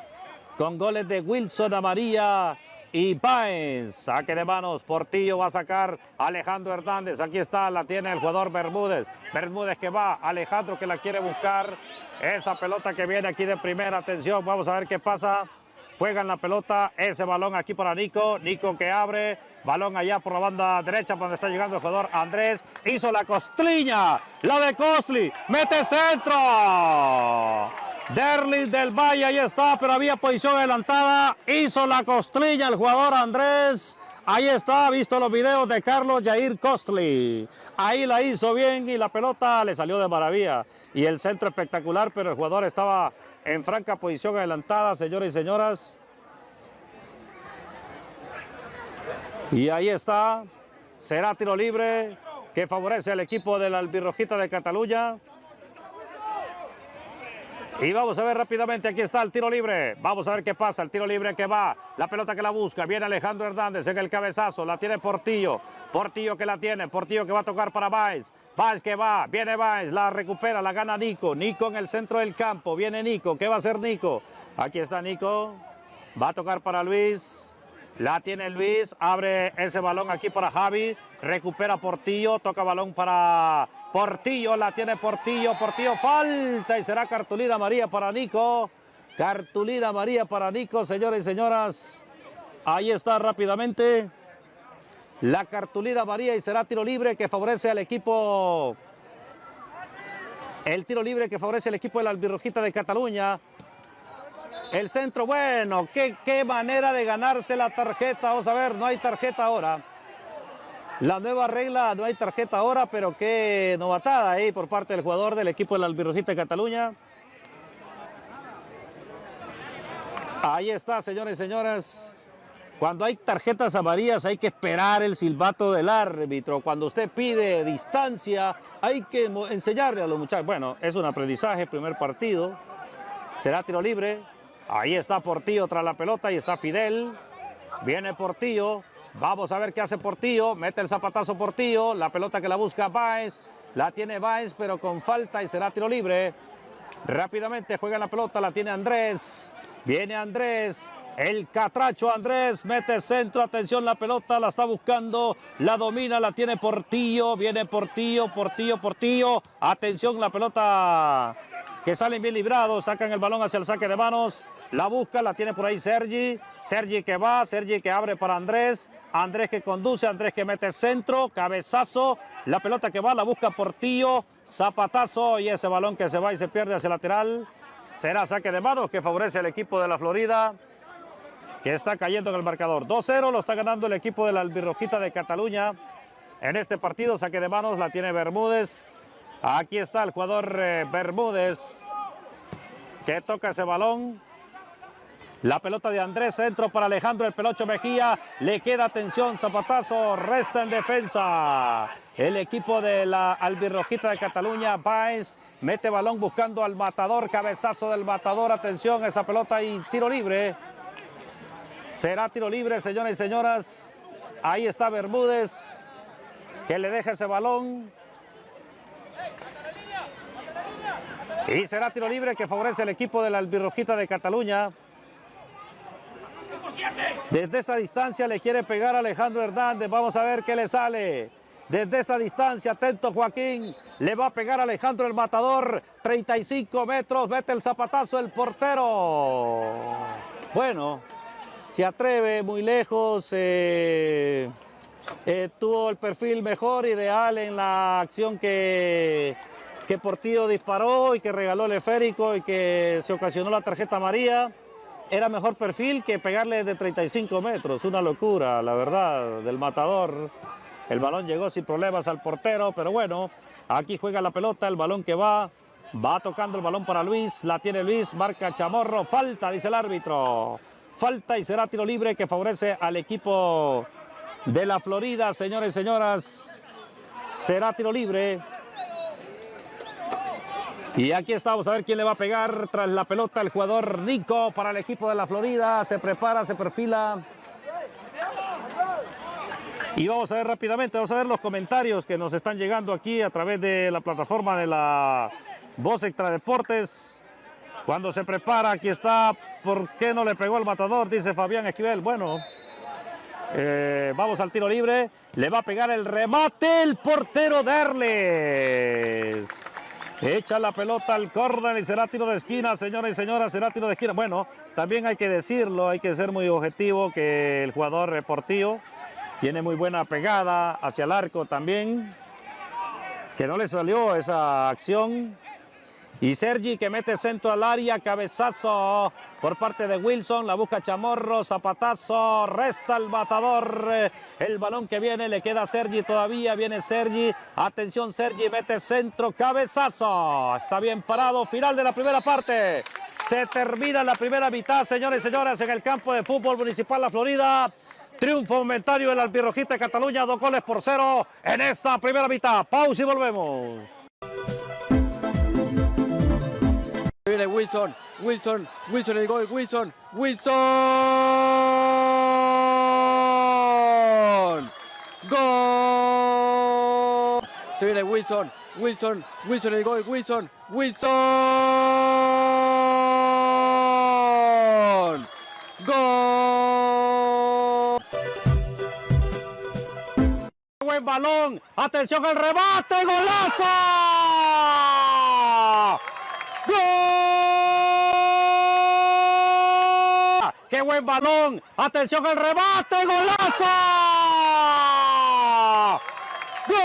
Con goles de Wilson Amaría y Baez. Saque de manos, Portillo va a sacar Alejandro Hernández. Aquí está, la tiene el jugador Bermúdez. Bermúdez que va, Alejandro que la quiere buscar. Esa pelota que viene aquí de primera, atención, vamos a ver qué pasa. Juegan la pelota, ese balón aquí para Nico. Nico que abre, balón allá por la banda derecha, donde está llegando el jugador Andrés. Hizo la costriña, la de Costly, mete centro. Derlis del Valle, ahí está, pero había posición adelantada. Hizo la costrilla el jugador Andrés. Ahí está, visto los videos de Carlos Jair Costly. Ahí la hizo bien y la pelota le salió de maravilla. Y el centro espectacular, pero el jugador estaba en franca posición adelantada, señores y señoras. Y ahí está, será tiro libre que favorece al equipo de la Albirrojita de Cataluña. Y vamos a ver rápidamente, aquí está el tiro libre. Vamos a ver qué pasa, el tiro libre que va. La pelota que la busca, viene Alejandro Hernández en el cabezazo, la tiene Portillo. Portillo que la tiene, Portillo que va a tocar para Baez. Baez que va, viene Baez, la recupera, la gana Nico. Nico en el centro del campo, viene Nico. ¿Qué va a hacer Nico? Aquí está Nico, va a tocar para Luis. La tiene Luis, abre ese balón aquí para Javi. Recupera Portillo, toca balón para Portillo, la tiene Portillo, Portillo falta y será cartulina amarilla para Nico. Cartulina amarilla para Nico, señores y señoras. Ahí está rápidamente la cartulina amarilla y será tiro libre que favorece al equipo. El tiro libre que favorece al equipo de la Albirrojita de Cataluña. El centro, bueno, qué manera de ganarse la tarjeta. Vamos a ver, no hay tarjeta ahora. La nueva regla, no hay tarjeta ahora, pero qué novatada ahí por parte del jugador del equipo de la Albirrojita de Cataluña. Ahí está, señores y señoras. Cuando hay tarjetas amarillas hay que esperar el silbato del árbitro. Cuando usted pide distancia hay que enseñarle a los muchachos. Bueno, es un aprendizaje, primer partido. Será tiro libre. Ahí está Portillo tras la pelota y está Fidel. Viene Portillo. Vamos a ver qué hace Portillo. Mete el zapatazo Portillo. La pelota que la busca Báez. La tiene Báez, pero con falta y será tiro libre. Rápidamente juega la pelota. La tiene Andrés. Viene Andrés. El catracho Andrés. Mete centro. Atención, la pelota la está buscando. La domina. La tiene Portillo. Viene Portillo. Portillo. Atención, la pelota que salen bien librados. Sacan el balón hacia el saque de manos. La busca, la tiene por ahí Sergi. Sergi que va, Sergi que abre para Andrés. Andrés que conduce, Andrés que mete centro. Cabezazo. La pelota que va, la busca Portillo. Zapatazo y ese balón que se va y se pierde hacia el lateral. Será saque de manos que favorece al equipo de la Florida, que está cayendo en el marcador. 2-0 lo está ganando el equipo de la Albirrojita de Cataluña. En este partido, saque de manos, la tiene Bermúdez. Aquí está el jugador Bermúdez, que toca ese balón. La pelota de Andrés, centro para Alejandro el Pelocho Mejía. Le queda atención, zapatazo, resta en defensa. El equipo de la Albirrojita de Cataluña, Báez, mete balón buscando al matador, cabezazo del matador. Atención, esa pelota y tiro libre. Será tiro libre, señoras y señoras. Ahí está Bermúdez, que le deja ese balón. Y será tiro libre que favorece al equipo de la Albirrojita de Cataluña. Desde esa distancia le quiere pegar a Alejandro Hernández. Vamos a ver qué le sale. Desde esa distancia, atento Joaquín. Le va a pegar a Alejandro el matador. 35 metros, mete el zapatazo el portero. Bueno, se atreve muy lejos. Tuvo el perfil mejor, ideal en la acción que Portillo disparó y que regaló el esférico y que se ocasionó la tarjeta amarilla. Era mejor perfil que pegarle de 35 metros. Una locura, la verdad, del matador. El balón llegó sin problemas al portero, pero bueno, aquí juega la pelota, el balón que va tocando el balón para Luis. La tiene Luis, marca Chamorro. Falta, dice el árbitro. Falta y será tiro libre que favorece al equipo de la Florida, señores y señoras. Será tiro libre. Y aquí estamos a ver quién le va a pegar tras la pelota el jugador Nico para el equipo de la Florida. Se prepara, se perfila. Y vamos a ver rápidamente, vamos a ver los comentarios que nos están llegando aquí a través de la plataforma de la Voz Extra Deportes. Cuando se prepara, aquí está. ¿Por qué no le pegó el matador? Dice Fabián Esquivel. Bueno, vamos al tiro libre. Le va a pegar el remate el portero Derles. Echa la pelota al córner y será tiro de esquina, señoras y señoras, será tiro de esquina. Bueno, también hay que decirlo, hay que ser muy objetivo que el jugador Portillo tiene muy buena pegada hacia el arco también, que no le salió esa acción. Y Sergi que mete centro al área, cabezazo por parte de Wilson, la busca Chamorro, zapatazo, resta el matador, el balón que viene, le queda a Sergi todavía, viene Sergi, atención Sergi, mete centro, cabezazo, está bien parado, final de la primera parte, se termina la primera mitad, señores y señoras, en el campo de fútbol municipal La Florida, triunfo momentáneo del Albirrojita de Cataluña, 2-0 en esta primera mitad, pausa y volvemos. Viene Wilson, el gol, Wilson. ¡Gol! Se viene Wilson, el gol, Wilson. ¡Gol! Buen balón, atención al remate, golazo. ¡Gol! ¡Qué buen balón! ¡Atención al remate! ¡Golazo! ¡Gol!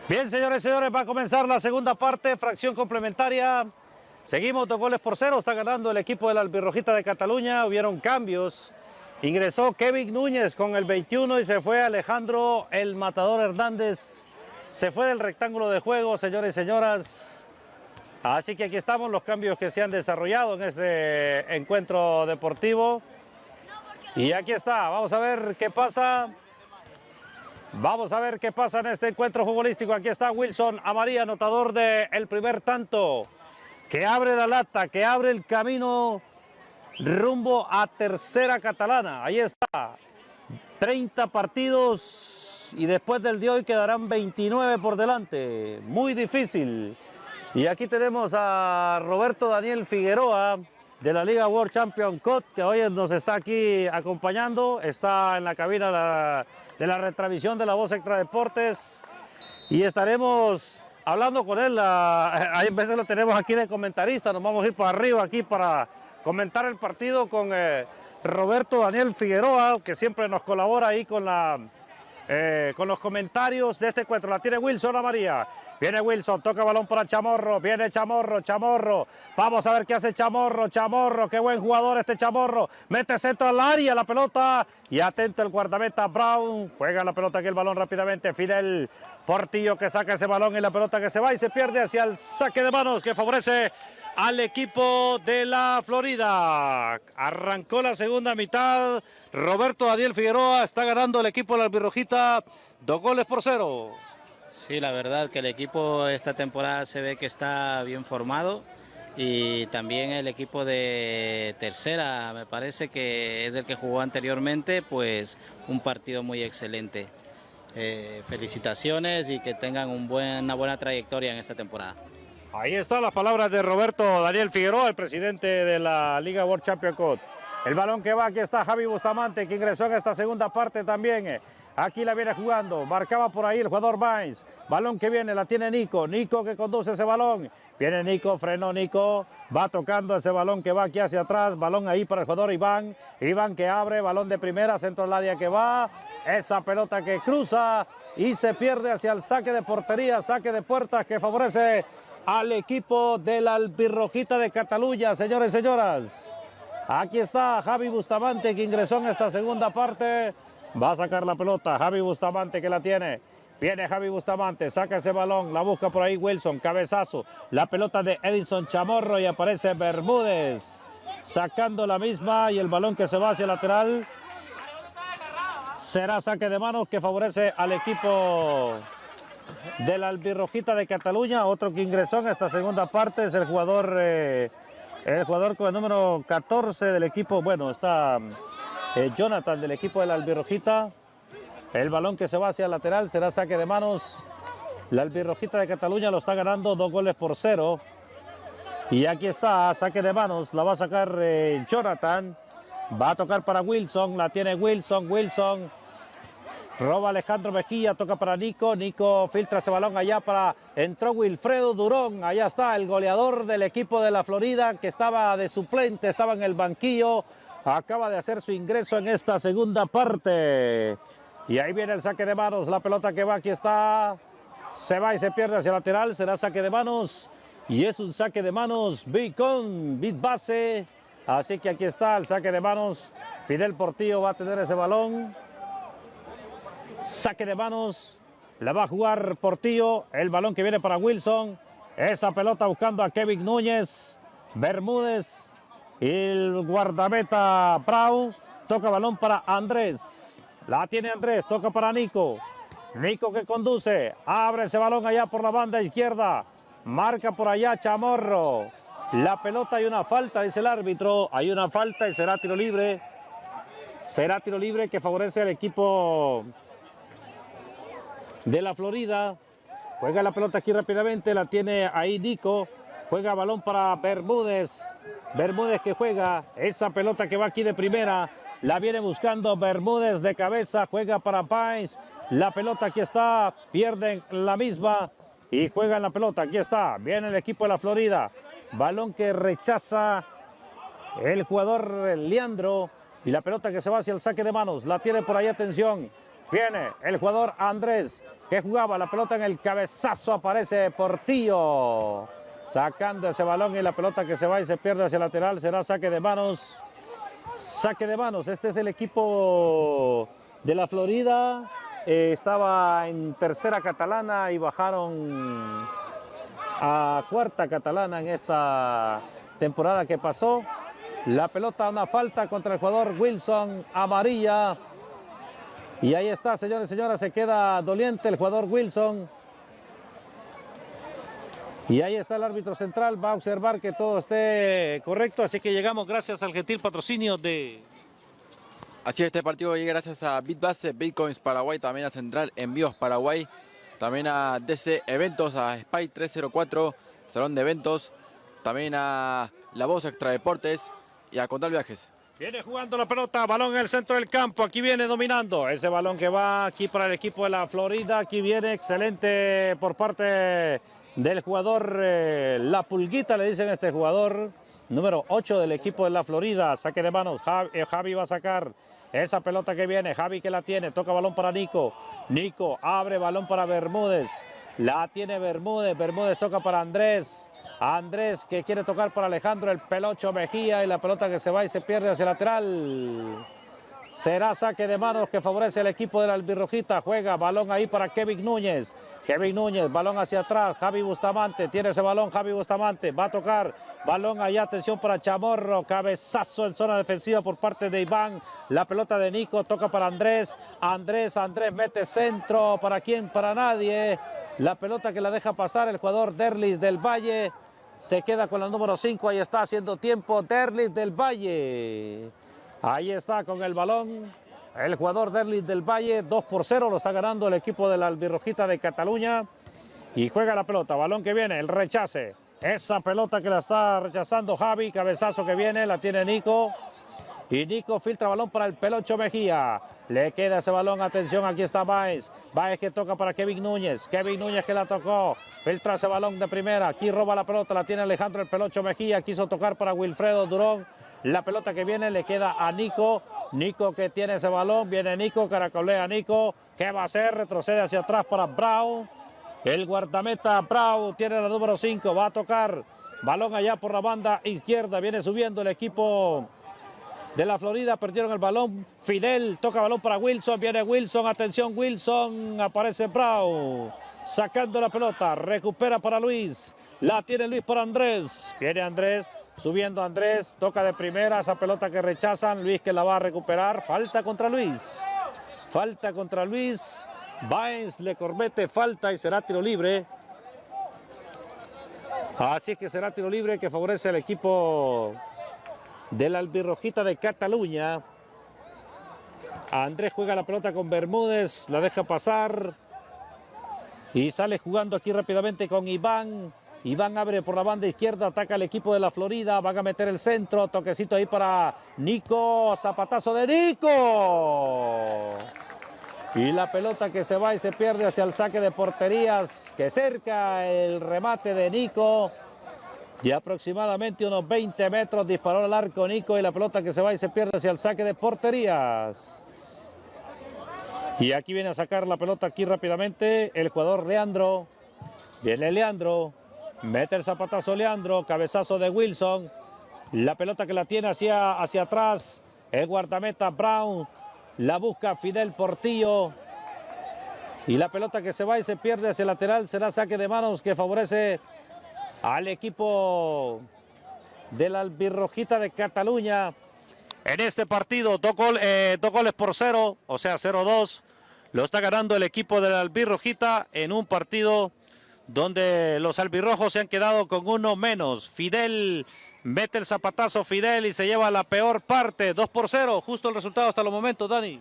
Bien, señores y señores, va a comenzar la segunda parte, fracción complementaria. Seguimos 2-0, está ganando el equipo de la Albirrojita de Cataluña. Hubieron cambios. Ingresó Kevin Núñez con el 21 y se fue Alejandro el Matador Hernández. Se fue del rectángulo de juego, señores y señoras. Así que aquí estamos los cambios que se han desarrollado en este encuentro deportivo. Y aquí está, vamos a ver qué pasa. Vamos a ver qué pasa en este encuentro futbolístico. Aquí está Wilson Amaría, anotador del primer tanto, que abre la lata, que abre el camino rumbo a Tercera Catalana. Ahí está, 30 partidos y después del de hoy quedarán 29 por delante. Muy difícil. Y aquí tenemos a Roberto Daniel Figueroa de la Liga World Champion Cup, que hoy nos está aquí acompañando. Está en la cabina de la retransmisión de La Voz Extra Deportes y estaremos hablando con él. A veces lo tenemos aquí de comentarista. Nos vamos a ir para arriba aquí para comentar el partido con Roberto Daniel Figueroa, que siempre nos colabora ahí con los comentarios de este encuentro. La tiene Wilson Amaría. Viene Wilson, toca balón para Chamorro, viene Chamorro, vamos a ver qué hace Chamorro, qué buen jugador este Chamorro, mete centro al área, la pelota, y atento el guardameta Brown, juega la pelota aquí el balón rápidamente, Fidel Portillo que saca ese balón y la pelota que se va y se pierde hacia el saque de manos que favorece al equipo de la Florida. Arrancó la segunda mitad, Roberto Daniel Figueroa, está ganando el equipo de la Albirrojita 2-0. Sí, la verdad que el equipo esta temporada se ve que está bien formado y también el equipo de Tercera me parece que es el que jugó anteriormente, pues un partido muy excelente. Felicitaciones y que tengan una buena trayectoria en esta temporada. Ahí están las palabras de Roberto Daniel Figueroa, el presidente de la Liga World Champion Cup. El balón que va, aquí está Javi Bustamante, que ingresó en esta segunda parte también. Aquí la viene jugando, marcaba por ahí el jugador Bains. Balón que viene, la tiene Nico. Nico que conduce ese balón. Viene Nico, frenó Nico. Va tocando ese balón que va aquí hacia atrás. Balón ahí para el jugador Iván. Iván que abre, balón de primera, centro del área que va. Esa pelota que cruza y se pierde hacia el saque de portería, saque de puertas que favorece al equipo de la Albirrojita de Cataluña, señores y señoras. Aquí está Javi Bustamante que ingresó en esta segunda parte. Va a sacar la pelota, Javi Bustamante que la tiene. Viene Javi Bustamante, saca ese balón, la busca por ahí Wilson, cabezazo. La pelota de Edison Chamorro y aparece Bermúdez. Sacando la misma y el balón que se va hacia el lateral. Será saque de manos que favorece al equipo de la Albirrojita de Cataluña. Otro que ingresó en esta segunda parte es el jugador con el número 14 del equipo. Bueno, está... Jonathan del equipo de la Albirrojita. El balón que se va hacia el lateral será saque de manos. La Albirrojita de Cataluña lo está ganando 2-0. Y aquí está, saque de manos. La va a sacar Jonathan. Va a tocar para Wilson. La tiene Wilson. Wilson roba Alejandro Mejía. Toca para Nico. Nico filtra ese balón allá para... Entró Wilfredo Durón. Allá está el goleador del equipo de la Florida que estaba de suplente. Estaba en el banquillo. Acaba de hacer su ingreso en esta segunda parte. Y ahí viene el saque de manos. La pelota que va, aquí está. Se va y se pierde hacia el lateral. Será saque de manos. Y es un saque de manos bit base. Así que aquí está el saque de manos. Fidel Portillo va a tener ese balón. Saque de manos. La va a jugar Portillo. El balón que viene para Wilson. Esa pelota buscando a Kevin Núñez. Bermúdez. Y el guardameta Brown toca balón para Andrés. La tiene Andrés, toca para Nico. Nico que conduce, abre ese balón allá por la banda izquierda. Marca por allá Chamorro. La pelota, hay una falta, dice el árbitro. Hay una falta y será tiro libre. Será tiro libre que favorece al equipo de la Florida. Juega la pelota aquí rápidamente, la tiene ahí Nico. Juega balón para Bermúdez. Bermúdez que juega esa pelota que va aquí de primera. La viene buscando Bermúdez de cabeza. Juega para Pines. La pelota aquí está. Pierden la misma. Y juegan la pelota. Aquí está. Viene el equipo de la Florida. Balón que rechaza el jugador Leandro. Y la pelota que se va hacia el saque de manos. La tiene por ahí, atención. Viene el jugador Andrés, que jugaba la pelota en el cabezazo. Aparece Portillo, sacando ese balón y la pelota que se va y se pierde hacia el lateral. Será saque de manos. Saque de manos. Este es el equipo de la Florida. Estaba en tercera catalana y bajaron a cuarta catalana en esta temporada que pasó. La pelota, una falta contra el jugador Wilson, amarilla. Y ahí está, señores y señoras, se queda doliente el jugador Wilson. Y ahí está el árbitro central, va a observar que todo esté correcto. Así que llegamos gracias al gentil patrocinio de... Así es, este partido llega gracias a Bitbase, Bitcoins Paraguay, también a Central Envíos Paraguay, también a DC Eventos, a Spy 304, Salón de Eventos, también a La Voz Extra Deportes y a Contar Viajes. Viene jugando la pelota, balón en el centro del campo, aquí viene dominando ese balón que va aquí para el equipo de la Florida. Aquí viene excelente por parte del jugador La Pulguita, le dicen a este jugador, número 8 del equipo de la Florida. Saque de manos, Javi va a sacar esa pelota que viene, Javi que la tiene, toca balón para Nico. Nico abre balón para Bermúdez, la tiene Bermúdez, Bermúdez toca para Andrés. Andrés que quiere tocar para Alejandro el Pelocho Mejía y la pelota que se va y se pierde hacia el lateral. Será saque de manos que favorece al equipo de la Albirrojita. Juega balón ahí para Kevin Núñez. Kevin Núñez, balón hacia atrás. Javi Bustamante, tiene ese balón Javi Bustamante. Va a tocar balón allá, atención para Chamorro. Cabezazo en zona defensiva por parte de Iván. La pelota de Nico, toca para Andrés. Andrés mete centro. ¿Para quién? Para nadie. La pelota que la deja pasar el jugador Derlis del Valle. Se queda con la número 5, ahí está haciendo tiempo Derlis del Valle. Ahí está con el balón el jugador Derlis del Valle, 2-0, lo está ganando el equipo de la Albirrojita de Cataluña. Y juega la pelota, balón que viene, el rechace. Esa pelota que la está rechazando Javi, cabezazo que viene, la tiene Nico. Y Nico filtra balón para el Pelocho Mejía. Le queda ese balón, atención, aquí está Baez. Baez que toca para Kevin Núñez. Kevin Núñez que la tocó. Filtra ese balón de primera. Aquí roba la pelota, la tiene Alejandro el Pelocho Mejía. Quiso tocar para Wilfredo Durón. La pelota que viene le queda a Nico. Nico que tiene ese balón. Viene Nico, caracolea a Nico. ¿Qué va a hacer? Retrocede hacia atrás para Brau. El guardameta Brau tiene la número 5. Va a tocar balón allá por la banda izquierda. Viene subiendo el equipo de la Florida, perdieron el balón. Fidel toca balón para Wilson, viene Wilson, atención Wilson, aparece Brau, sacando la pelota, recupera para Luis, la tiene Luis para Andrés, viene Andrés, subiendo Andrés, toca de primera, esa pelota que rechazan, Luis que la va a recuperar, falta contra Luis, Baez le comete falta y será tiro libre. Así es que será tiro libre que favorece al equipo de la Albirrojita de Cataluña. Andrés juega la pelota con Bermúdez, la deja pasar y sale jugando aquí rápidamente con Iván. Iván abre por la banda izquierda, ataca al equipo de la Florida, van a meter el centro, toquecito ahí para Nico, zapatazo de Nico. Y la pelota que se va y se pierde hacia el saque de porterías, que cerca el remate de Nico. De aproximadamente unos 20 metros disparó al arco Nico y la pelota que se va y se pierde hacia el saque de porterías. Y aquí viene a sacar la pelota aquí rápidamente el jugador Leandro. Viene Leandro, mete el zapatazo Leandro, cabezazo de Wilson. La pelota que la tiene hacia atrás el guardameta Brown. La busca Fidel Portillo. Y la pelota que se va y se pierde hacia el lateral será saque de manos que favorece al equipo de la Albirrojita de Cataluña. En este partido, dos goles por 0, o sea 0-2. Lo está ganando el equipo de la Albirrojita en un partido donde los albirrojos se han quedado con uno menos. Fidel mete el zapatazo Fidel y se lleva la peor parte, 2-0, justo el resultado hasta los momentos, Dani.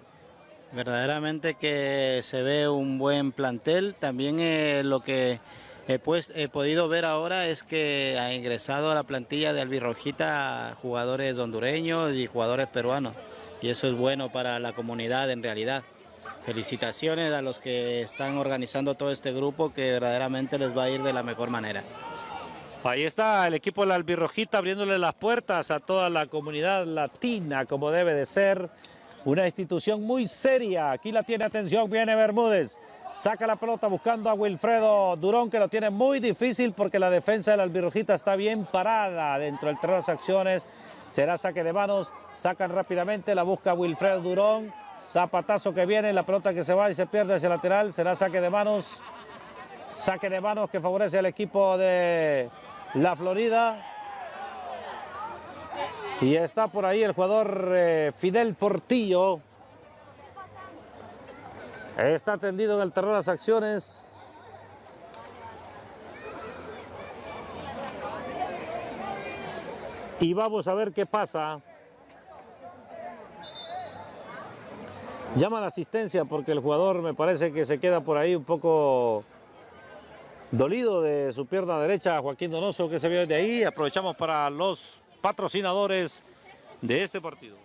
Verdaderamente que se ve un buen plantel. También lo que he podido ver ahora es que ha ingresado a la plantilla de Albirrojita jugadores hondureños y jugadores peruanos. Y eso es bueno para la comunidad en realidad. Felicitaciones a los que están organizando todo este grupo, que verdaderamente les va a ir de la mejor manera. Ahí está el equipo de la Albirrojita abriéndole las puertas a toda la comunidad latina como debe de ser. una institución muy seria. Aquí la tiene, atención, viene Bermúdez. Saca la pelota buscando a Wilfredo Durón, que lo tiene muy difícil porque la defensa del albirrojita está bien parada dentro del terreno de las acciones. Será saque de manos, sacan rápidamente, la busca Wilfredo Durón. Zapatazo que viene, la pelota que se va y se pierde hacia el lateral. Será saque de manos. Saque de manos que favorece al equipo de la Florida. Y está por ahí el jugador Fidel Portillo. Está tendido en el terreno de las acciones. Y vamos a ver qué pasa. Llama la asistencia porque el jugador me parece que se queda por ahí un poco dolido de su pierna derecha, Joaquín Donoso, que se vio de ahí. Aprovechamos para los patrocinadores de este partido.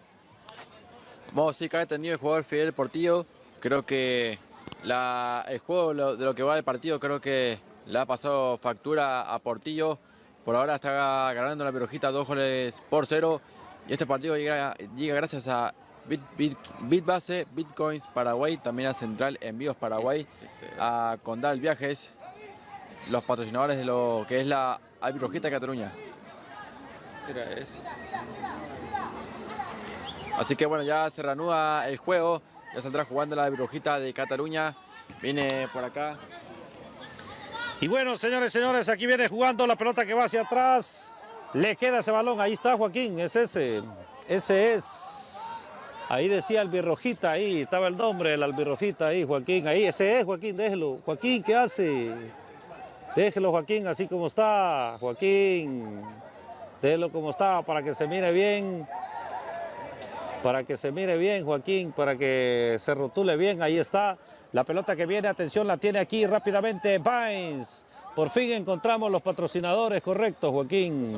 Vamos, sí, que ha tenido el jugador Fidel Portillo. Creo que el juego de lo que va el partido, creo que le ha pasado factura a Portillo. Por ahora está ganando la Albirrojita 2-0. Y este partido llega gracias a Bitbase, Bitcoins Paraguay, también a Central Envíos Paraguay, a Condal Viajes, los patrocinadores de lo que es la Albirrojita de Cataluña. Era eso. Así que bueno, ya se reanuda el juego. Ya saldrá jugando la Albirrojita de Cataluña. Viene por acá. Y bueno, señores, aquí viene jugando la pelota que va hacia atrás. Le queda ese balón. Ahí está Joaquín, es ese. Ese es. Ahí decía Albirrojita, ahí estaba el nombre del Albirrojita, ahí Joaquín. Ahí, ese es Joaquín, déjelo. Joaquín, ¿qué hace? Déjelo, Joaquín, así como está. Joaquín, déjelo como está para que se mire bien. Para que se mire bien, Joaquín, para que se rotule bien. Ahí está la pelota que viene. Atención, la tiene aquí rápidamente Baines. Por fin encontramos los patrocinadores correctos, Joaquín.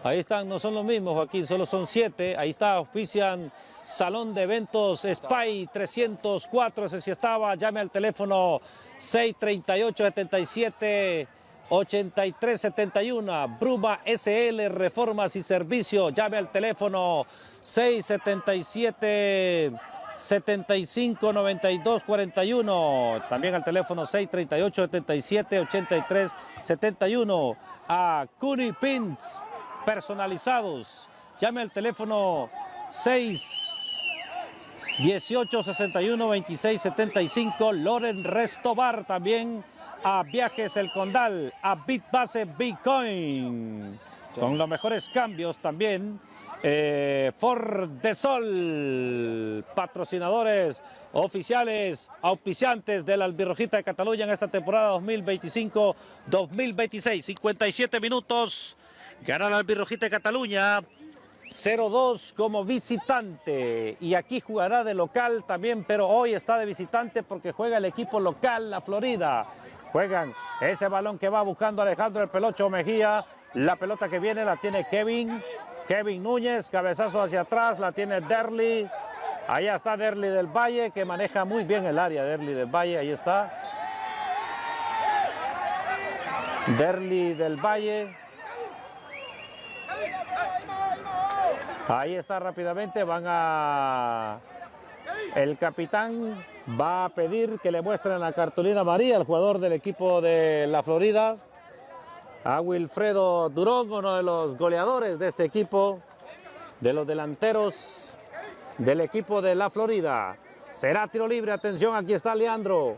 Ahí están, no son los mismos, Joaquín, solo son 7. Ahí está, auspician Salón de Eventos Spy 304. Ese sí estaba. Llame al teléfono 638-77-8371. Bruma SL, Reformas y Servicio. Llame al teléfono 677-75-9241. También al teléfono 638-77-8371. A Cuni Pins personalizados. Llame al teléfono 618-61-2675. Loren Restobar. También a Viajes El Condal, a Bitbase Bitcoin, con los mejores cambios también. Ford de Sol, patrocinadores oficiales, auspiciantes de la Albirrojita de Cataluña en esta temporada 2025-2026. 57 minutos, gana la Albirrojita de Cataluña 0-2 como visitante, y aquí jugará de local también, pero hoy está de visitante porque juega el equipo local, la Florida. Juegan ese balón que va buscando Alejandro el Pelocho Mejía. La pelota que viene la tiene Kevin Núñez, cabezazo hacia atrás, la tiene Derli. Allá está Derli del Valle, que maneja muy bien el área. Derli del Valle, ahí está. Derli del Valle. Ahí está rápidamente, el capitán va a pedir que le muestren la cartulina amarilla al jugador del equipo de la Florida, a Wilfredo Durón, uno de los goleadores de este equipo, de los delanteros del equipo de la Florida. Será tiro libre, atención, aquí está Leandro.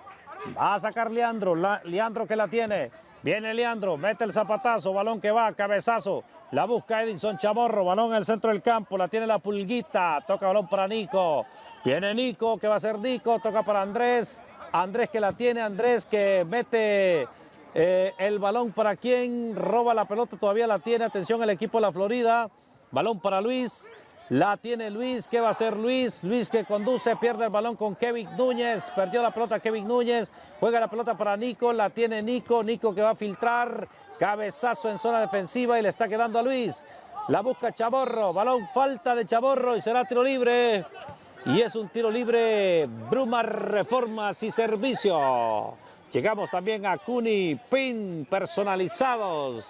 Va a sacar Leandro, Leandro que la tiene. Viene Leandro, mete el zapatazo, balón que va, cabezazo. La busca Edinson Chamorro, balón en el centro del campo, la tiene la Pulguita, toca balón para Nico. Viene Nico, ¿qué va a hacer Nico? Toca para Andrés. Andrés que la tiene, Andrés que mete el balón para quien roba la pelota, todavía la tiene. Atención el equipo de la Florida. Balón para Luis. La tiene Luis, ¿qué va a hacer Luis? Luis que conduce, pierde el balón con Kevin Núñez. Perdió la pelota Kevin Núñez. Juega la pelota para Nico, la tiene Nico. Nico que va a filtrar. Cabezazo en zona defensiva y le está quedando a Luis. La busca Chamorro. Balón, falta de Chamorro y será tiro libre. Y es un tiro libre, Bruma Reformas y Servicio. Llegamos también a Cuni Pin personalizados,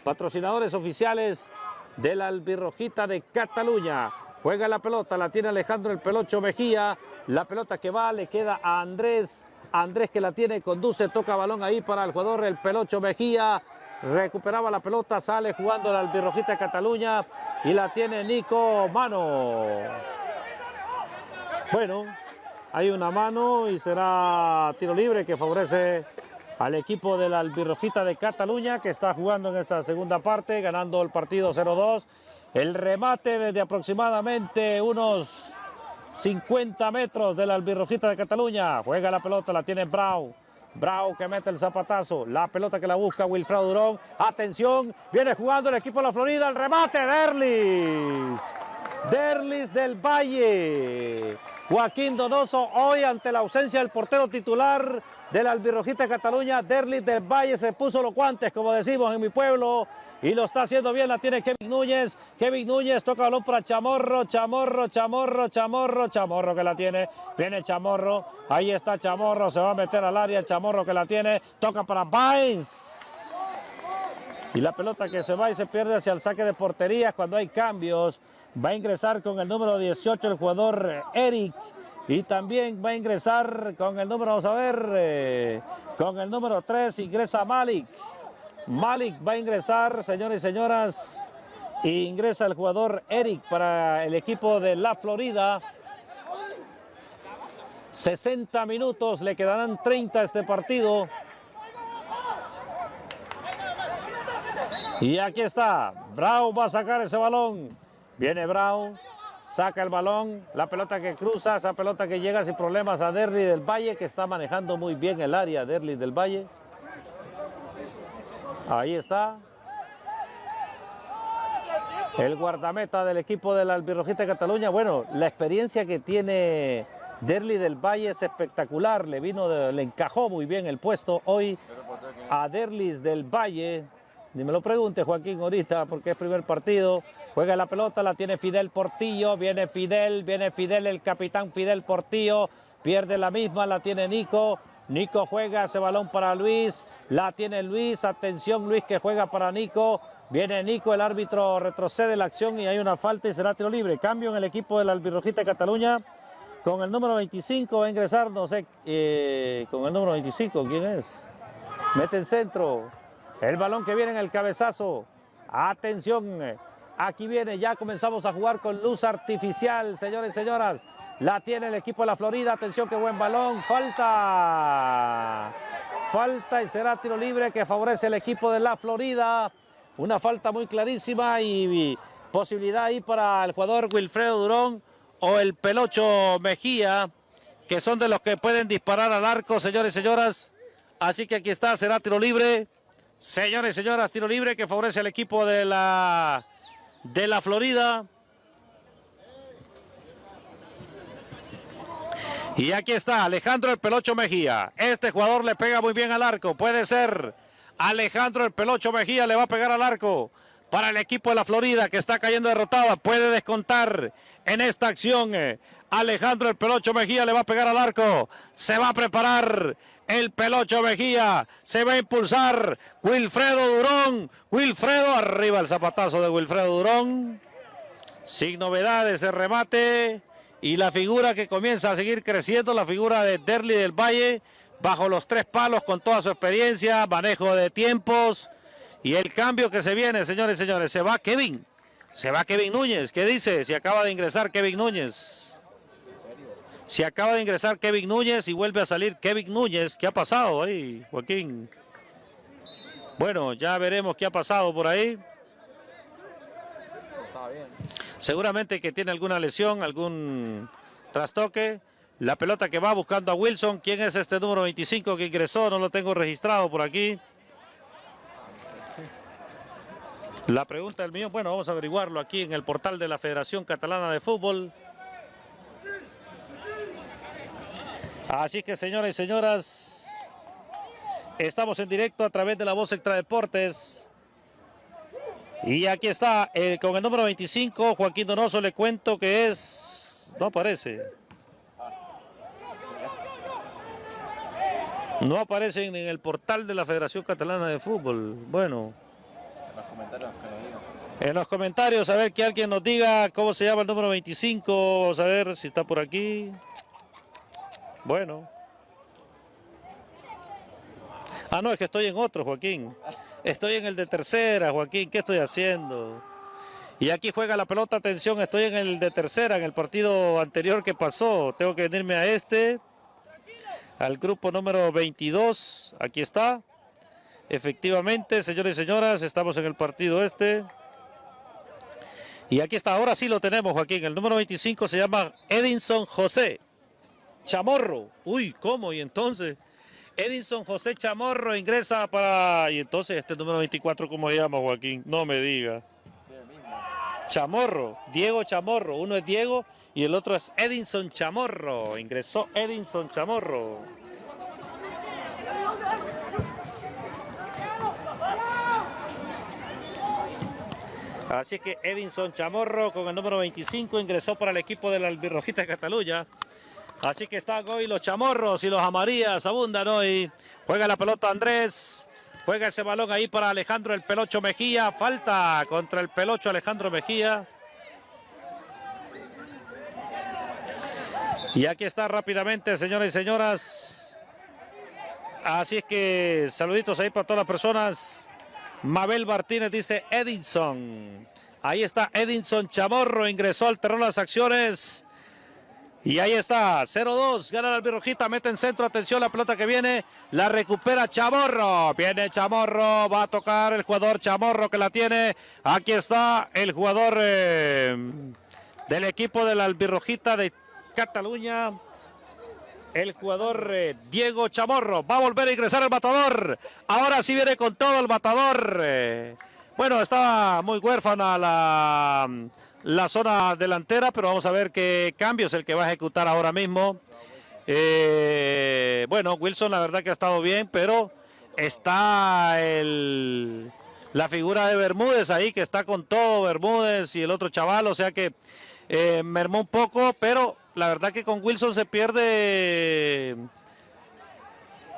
patrocinadores oficiales de la Albirrojita de Cataluña. juega la pelota, la tiene Alejandro el Pelocho Mejía, la pelota que va, le queda a Andrés, Andrés que la tiene, conduce, toca balón ahí para el jugador el Pelocho Mejía, recuperaba la pelota, sale jugando la albirrojita de Cataluña y la tiene Nico, mano. Bueno, hay una mano y será tiro libre que favorece al equipo de la albirrojita de Cataluña, que está jugando en esta segunda parte, ganando el partido 0-2. El remate desde aproximadamente unos 50 metros de la albirrojita de Cataluña. Juega la pelota, la tiene Brau. Brau que mete el zapatazo. La pelota que la busca Wilfredo Durón. Atención, viene jugando el equipo de la Florida. El remate, Derlis. Derlis del Valle. Joaquín Donoso hoy ante la ausencia del portero titular de la albirrojita de Cataluña. Derlis del Valle se puso los guantes, como decimos en mi pueblo. Y lo está haciendo bien, la tiene Kevin Núñez. Kevin Núñez toca balón para Chamorro, Chamorro que la tiene. Viene Chamorro, ahí está Chamorro, se va a meter al área, Chamorro que la tiene. Toca para Baez. Y la pelota que se va y se pierde hacia el saque de portería cuando hay cambios. Va a ingresar con el número 18 el jugador Eric. Y también va a ingresar con el número, vamos a ver, con el número 3 ingresa Malik. Malik va a ingresar, señores y señoras, y ingresa el jugador Eric para el equipo de la Florida. 60 minutos, le quedarán 30 a este partido. Y aquí está, Brau va a sacar ese balón. Viene Brau, saca el balón, la pelota que cruza, esa pelota que llega sin problemas a Derlis del Valle, que está manejando muy bien el área, Derlis del Valle. Ahí está. El guardameta del equipo de la albirrojita de Cataluña. Bueno, la experiencia que tiene Derlis del Valle es espectacular. Le encajó muy bien el puesto hoy a Derlis del Valle. Ni me lo pregunte, Joaquín, ahorita, porque es primer partido. Juega la pelota, la tiene Fidel Portillo. Viene Fidel, el capitán Fidel Portillo. Pierde la misma, la tiene Nico. Nico juega ese balón para Luis, la tiene Luis, atención Luis que juega para Nico, viene Nico, el árbitro retrocede la acción y hay una falta y será tiro libre. Cambio en el equipo de la albirrojita de Cataluña, con el número 25 va a ingresar, no sé, con el número 25, ¿quién es? Mete el centro, el balón que viene en el cabezazo, atención, aquí viene, ya comenzamos a jugar con luz artificial, señores y señoras. La tiene el equipo de la Florida, atención qué buen balón, falta y será tiro libre que favorece el equipo de la Florida. Una falta muy clarísima y posibilidad ahí para el jugador Wilfredo Durón o el Pelocho Mejía, que son de los que pueden disparar al arco, señores y señoras. Así que aquí está, será tiro libre. Señores y señoras, tiro libre que favorece al equipo de la Florida. Y aquí está Alejandro el Pelocho Mejía. Este jugador le pega muy bien al arco. Puede ser Alejandro el Pelocho Mejía, le va a pegar al arco para el equipo de la Florida que está cayendo derrotada. Puede descontar en esta acción. Alejandro el Pelocho Mejía le va a pegar al arco. Se va a preparar el Pelocho Mejía. Se va a impulsar Wilfredo Durón. Wilfredo, arriba el zapatazo de Wilfredo Durón. Sin novedades el remate. Y la figura que comienza a seguir creciendo, la figura de Derlis del Valle, bajo los 3 palos con toda su experiencia, manejo de tiempos. Y el cambio que se viene, señores y señores, se va Kevin Núñez. ¿Qué dice? Si acaba de ingresar Kevin Núñez. Si acaba de ingresar Kevin Núñez y vuelve a salir Kevin Núñez. ¿Qué ha pasado ahí, Joaquín? Bueno, ya veremos qué ha pasado por ahí. Seguramente que tiene alguna lesión, algún trastoque. La pelota que va buscando a Wilson. ¿Quién es este número 25 que ingresó? No lo tengo registrado por aquí. La pregunta del millón, bueno, vamos a averiguarlo aquí en el portal de la Federación Catalana de Fútbol. Así que, señoras y señoras, estamos en directo a través de La Voz Extra Deportes. Y aquí está, con el número 25, Joaquín Donoso, le cuento que es... No aparece. No aparece en el portal de la Federación Catalana de Fútbol. Bueno. En los comentarios que lo digan. En los comentarios, a ver que alguien nos diga cómo se llama el número 25. Vamos a ver si está por aquí. Bueno. Ah, no, es que estoy en otro, Joaquín. Estoy en el de tercera, Joaquín. ¿Qué estoy haciendo? Y aquí juega la pelota, atención, estoy en el de tercera, en el partido anterior que pasó. Tengo que venirme a este, al grupo número 22. Aquí está. Efectivamente, señores y señoras, estamos en el partido este. Y aquí está, ahora sí lo tenemos, Joaquín. El número 25 se llama Edinson José Chamorro. Uy, ¿cómo? Y entonces, Edinson José Chamorro ingresa para... Y entonces, este número 24, ¿cómo se llama, Joaquín? No me diga. Sí, el mismo. Chamorro, Diego Chamorro. Uno es Diego y el otro es Edinson Chamorro. Ingresó Edinson Chamorro. Así que Edinson Chamorro con el número 25 ingresó para el equipo de la Albirrojita de Cataluña. Así que están hoy los chamorros y los amarillas, abundan hoy. Juega la pelota Andrés, juega ese balón ahí para Alejandro el Pelocho Mejía. Falta contra el Pelocho Alejandro Mejía. Y aquí está rápidamente, señoras y señoras. Así es que saluditos ahí para todas las personas. Mabel Martínez dice Edinson. Ahí está Edinson Chamorro, ingresó al terreno de las acciones. Y ahí está, 0-2, gana la Albirrojita, mete en centro, atención, la pelota que viene, la recupera Chamorro. Viene Chamorro, va a tocar el jugador Chamorro que la tiene. Aquí está el jugador del equipo de la Albirrojita de Cataluña. El jugador Diego Chamorro va a volver a ingresar al matador. Ahora sí viene con todo el matador. Bueno, estaba muy huérfana la zona delantera, pero vamos a ver qué cambio es el que va a ejecutar ahora mismo. Bueno, Wilson la verdad que ha estado bien, pero está la figura de Bermúdez ahí, que está con todo Bermúdez y el otro chaval, o sea que mermó un poco, pero la verdad que con Wilson se pierde.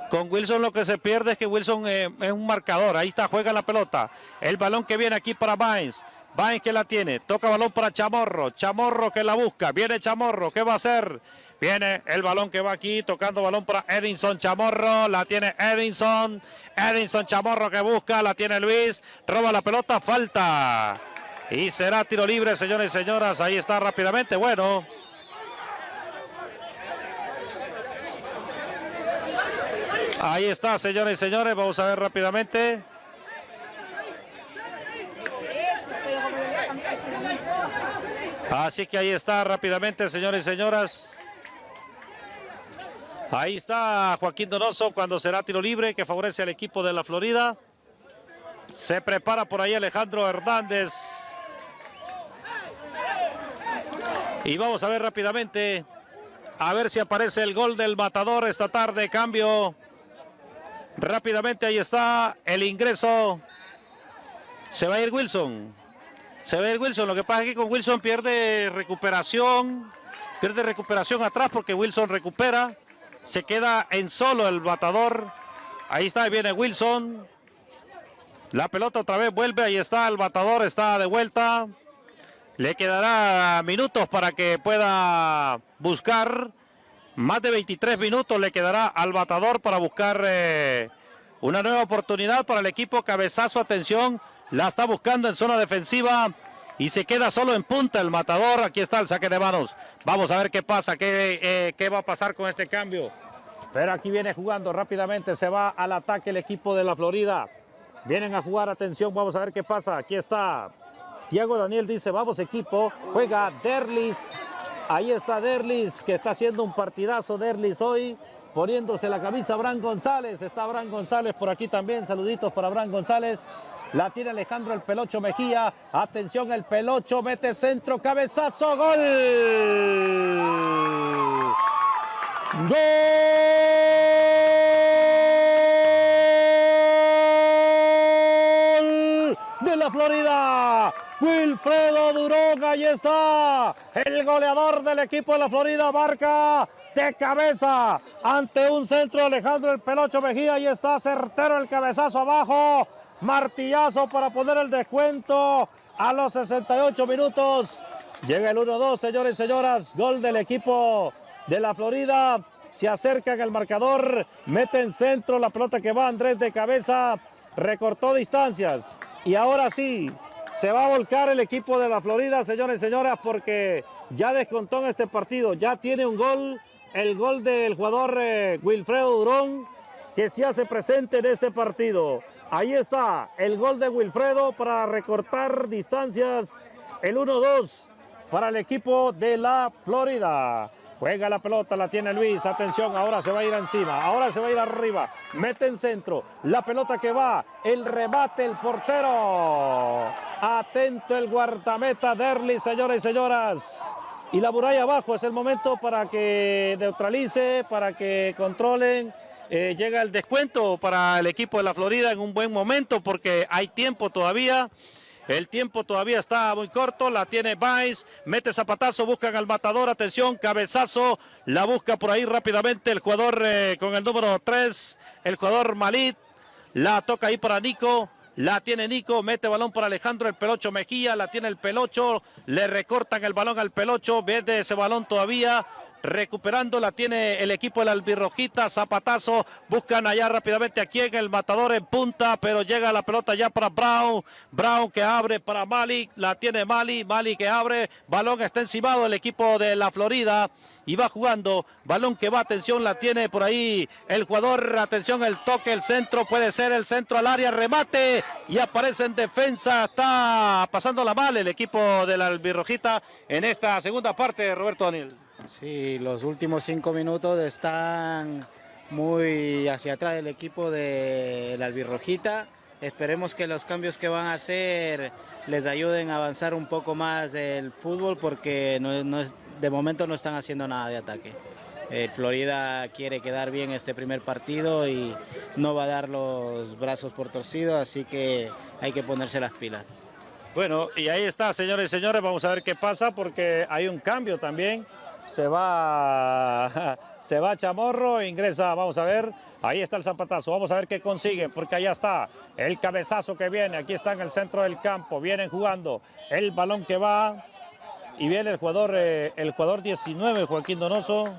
Con Wilson lo que se pierde es que Wilson es un marcador. Ahí está, juega la pelota. El balón que viene aquí para Baez. Baez que la tiene. Toca balón para Chamorro. Chamorro que la busca. Viene Chamorro. ¿Qué va a hacer? Viene el balón que va aquí. Tocando balón para Edinson Chamorro. La tiene Edinson. Edinson Chamorro que busca. La tiene Luis. Roba la pelota. Falta. Y será tiro libre, señores y señoras. Ahí está rápidamente. Bueno. Ahí está, señores y señores. Vamos a ver rápidamente. Así que ahí está rápidamente, señores y señoras. Ahí está Joaquín Donoso cuando será tiro libre que favorece al equipo de la Florida. Se prepara por ahí Alejandro Hernández. Y vamos a ver rápidamente. A ver si aparece el gol del matador esta tarde. Cambio. Rápidamente ahí está el ingreso. Se va a ir Wilson. Se va a ir Wilson. Lo que pasa es que con Wilson pierde recuperación. Pierde recuperación atrás porque Wilson recupera. Se queda en solo el matador. Ahí está, viene Wilson. La pelota otra vez vuelve. Ahí está el matador. Está de vuelta. Le quedará minutos para que pueda buscar. Más de 23 minutos le quedará al matador para buscar una nueva oportunidad para el equipo. Cabezazo, atención, la está buscando en zona defensiva y se queda solo en punta el matador. Aquí está el saque de manos. Vamos a ver qué pasa, qué va a pasar con este cambio. Pero aquí viene jugando rápidamente, se va al ataque el equipo de la Florida. Vienen a jugar, atención, vamos a ver qué pasa. Aquí está Tiago Daniel, dice, vamos equipo, juega Derlis. Ahí está Derlis, que está haciendo un partidazo Derlis hoy, poniéndose la camisa Abraham González. Está Abraham González por aquí también, saluditos para Abraham González. La tiene Alejandro el Pelocho Mejía. Atención, el Pelocho mete centro, cabezazo, gol. ¡Gol de la Florida! Wilfredo Durón, ahí está, el goleador del equipo de la Florida, marca de cabeza ante un centro de Alejandro el Pelocho Mejía. Ahí está, certero el cabezazo abajo, martillazo para poner el descuento. a los 68 minutos. Llega el 1-2, señores y señoras. Gol del equipo de la Florida. Se acercan al marcador. Mete en centro la pelota que va Andrés de cabeza. Recortó distancias. Y ahora sí, se va a volcar el equipo de la Florida, señores y señoras, porque ya descontó en este partido. Ya tiene un gol. El gol del jugador Wilfredo Durón, que se hace presente en este partido. Ahí está el gol de Wilfredo para recortar distancias. El 1-2 para el equipo de la Florida. Juega la pelota, la tiene Luis. Atención, ahora se va a ir encima. Ahora se va a ir arriba. Mete en centro. La pelota que va. El remate, el portero. Atento el guardameta Derli, señores y señoras. Y la muralla abajo. Es el momento para que neutralice, para que controlen. Llega el descuento para el equipo de la Florida en un buen momento porque hay tiempo todavía. El tiempo todavía está muy corto, la tiene Baez, mete zapatazo, buscan al matador, atención, cabezazo, la busca por ahí rápidamente el jugador con el número 3, el jugador Malit, la toca ahí para Nico, la tiene Nico, mete balón para Alejandro, el Pelocho Mejía, la tiene el Pelocho, le recortan el balón al Pelocho, vende ese balón todavía. Recuperando, la tiene el equipo de la albirrojita, zapatazo, buscan allá rápidamente aquí en el matador en punta, pero llega la pelota ya para Brown, Brown que abre para Mali, la tiene Mali que abre, balón está encimado el equipo de la Florida y va jugando, balón que va, atención, la tiene por ahí el jugador, atención, el toque, el centro, puede ser el centro al área, remate y aparece en defensa, está pasándola mal el equipo de la albirrojita en esta segunda parte, Roberto Daniel. Sí, los últimos 5 minutos están muy hacia atrás del equipo de la albirrojita. Esperemos que los cambios que van a hacer les ayuden a avanzar un poco más el fútbol porque de momento no están haciendo nada de ataque. Florida quiere quedar bien este primer partido y no va a dar los brazos por torcidos, así que hay que ponerse las pilas. Bueno, y ahí está, señores y señores, vamos a ver qué pasa porque hay un cambio también. Se va Chamorro, ingresa, vamos a ver, ahí está el zapatazo, vamos a ver qué consiguen, porque allá está el cabezazo que viene, aquí está en el centro del campo, vienen jugando, el balón que va, y viene el jugador 19, Joaquín Donoso.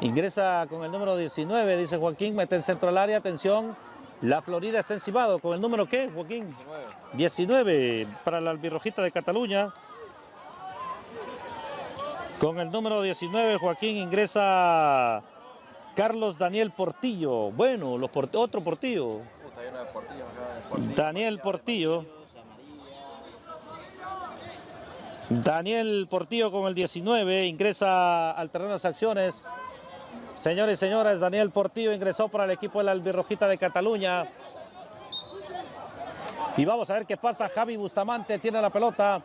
Ingresa con el número 19, dice Joaquín, mete el centro al área, atención. La Florida está encimado con el número ¿qué, Joaquín? 19 para la albirrojita de Cataluña. Con el número 19, Joaquín, ingresa Carlos Daniel Portillo. Bueno, otro Portillo. Daniel Portillo. Daniel Portillo con el 19 ingresa al terreno de acciones. Señores y señores, Daniel Portillo ingresó para el equipo de la albirrojita de Cataluña. Y vamos a ver qué pasa. Javi Bustamante tiene la pelota.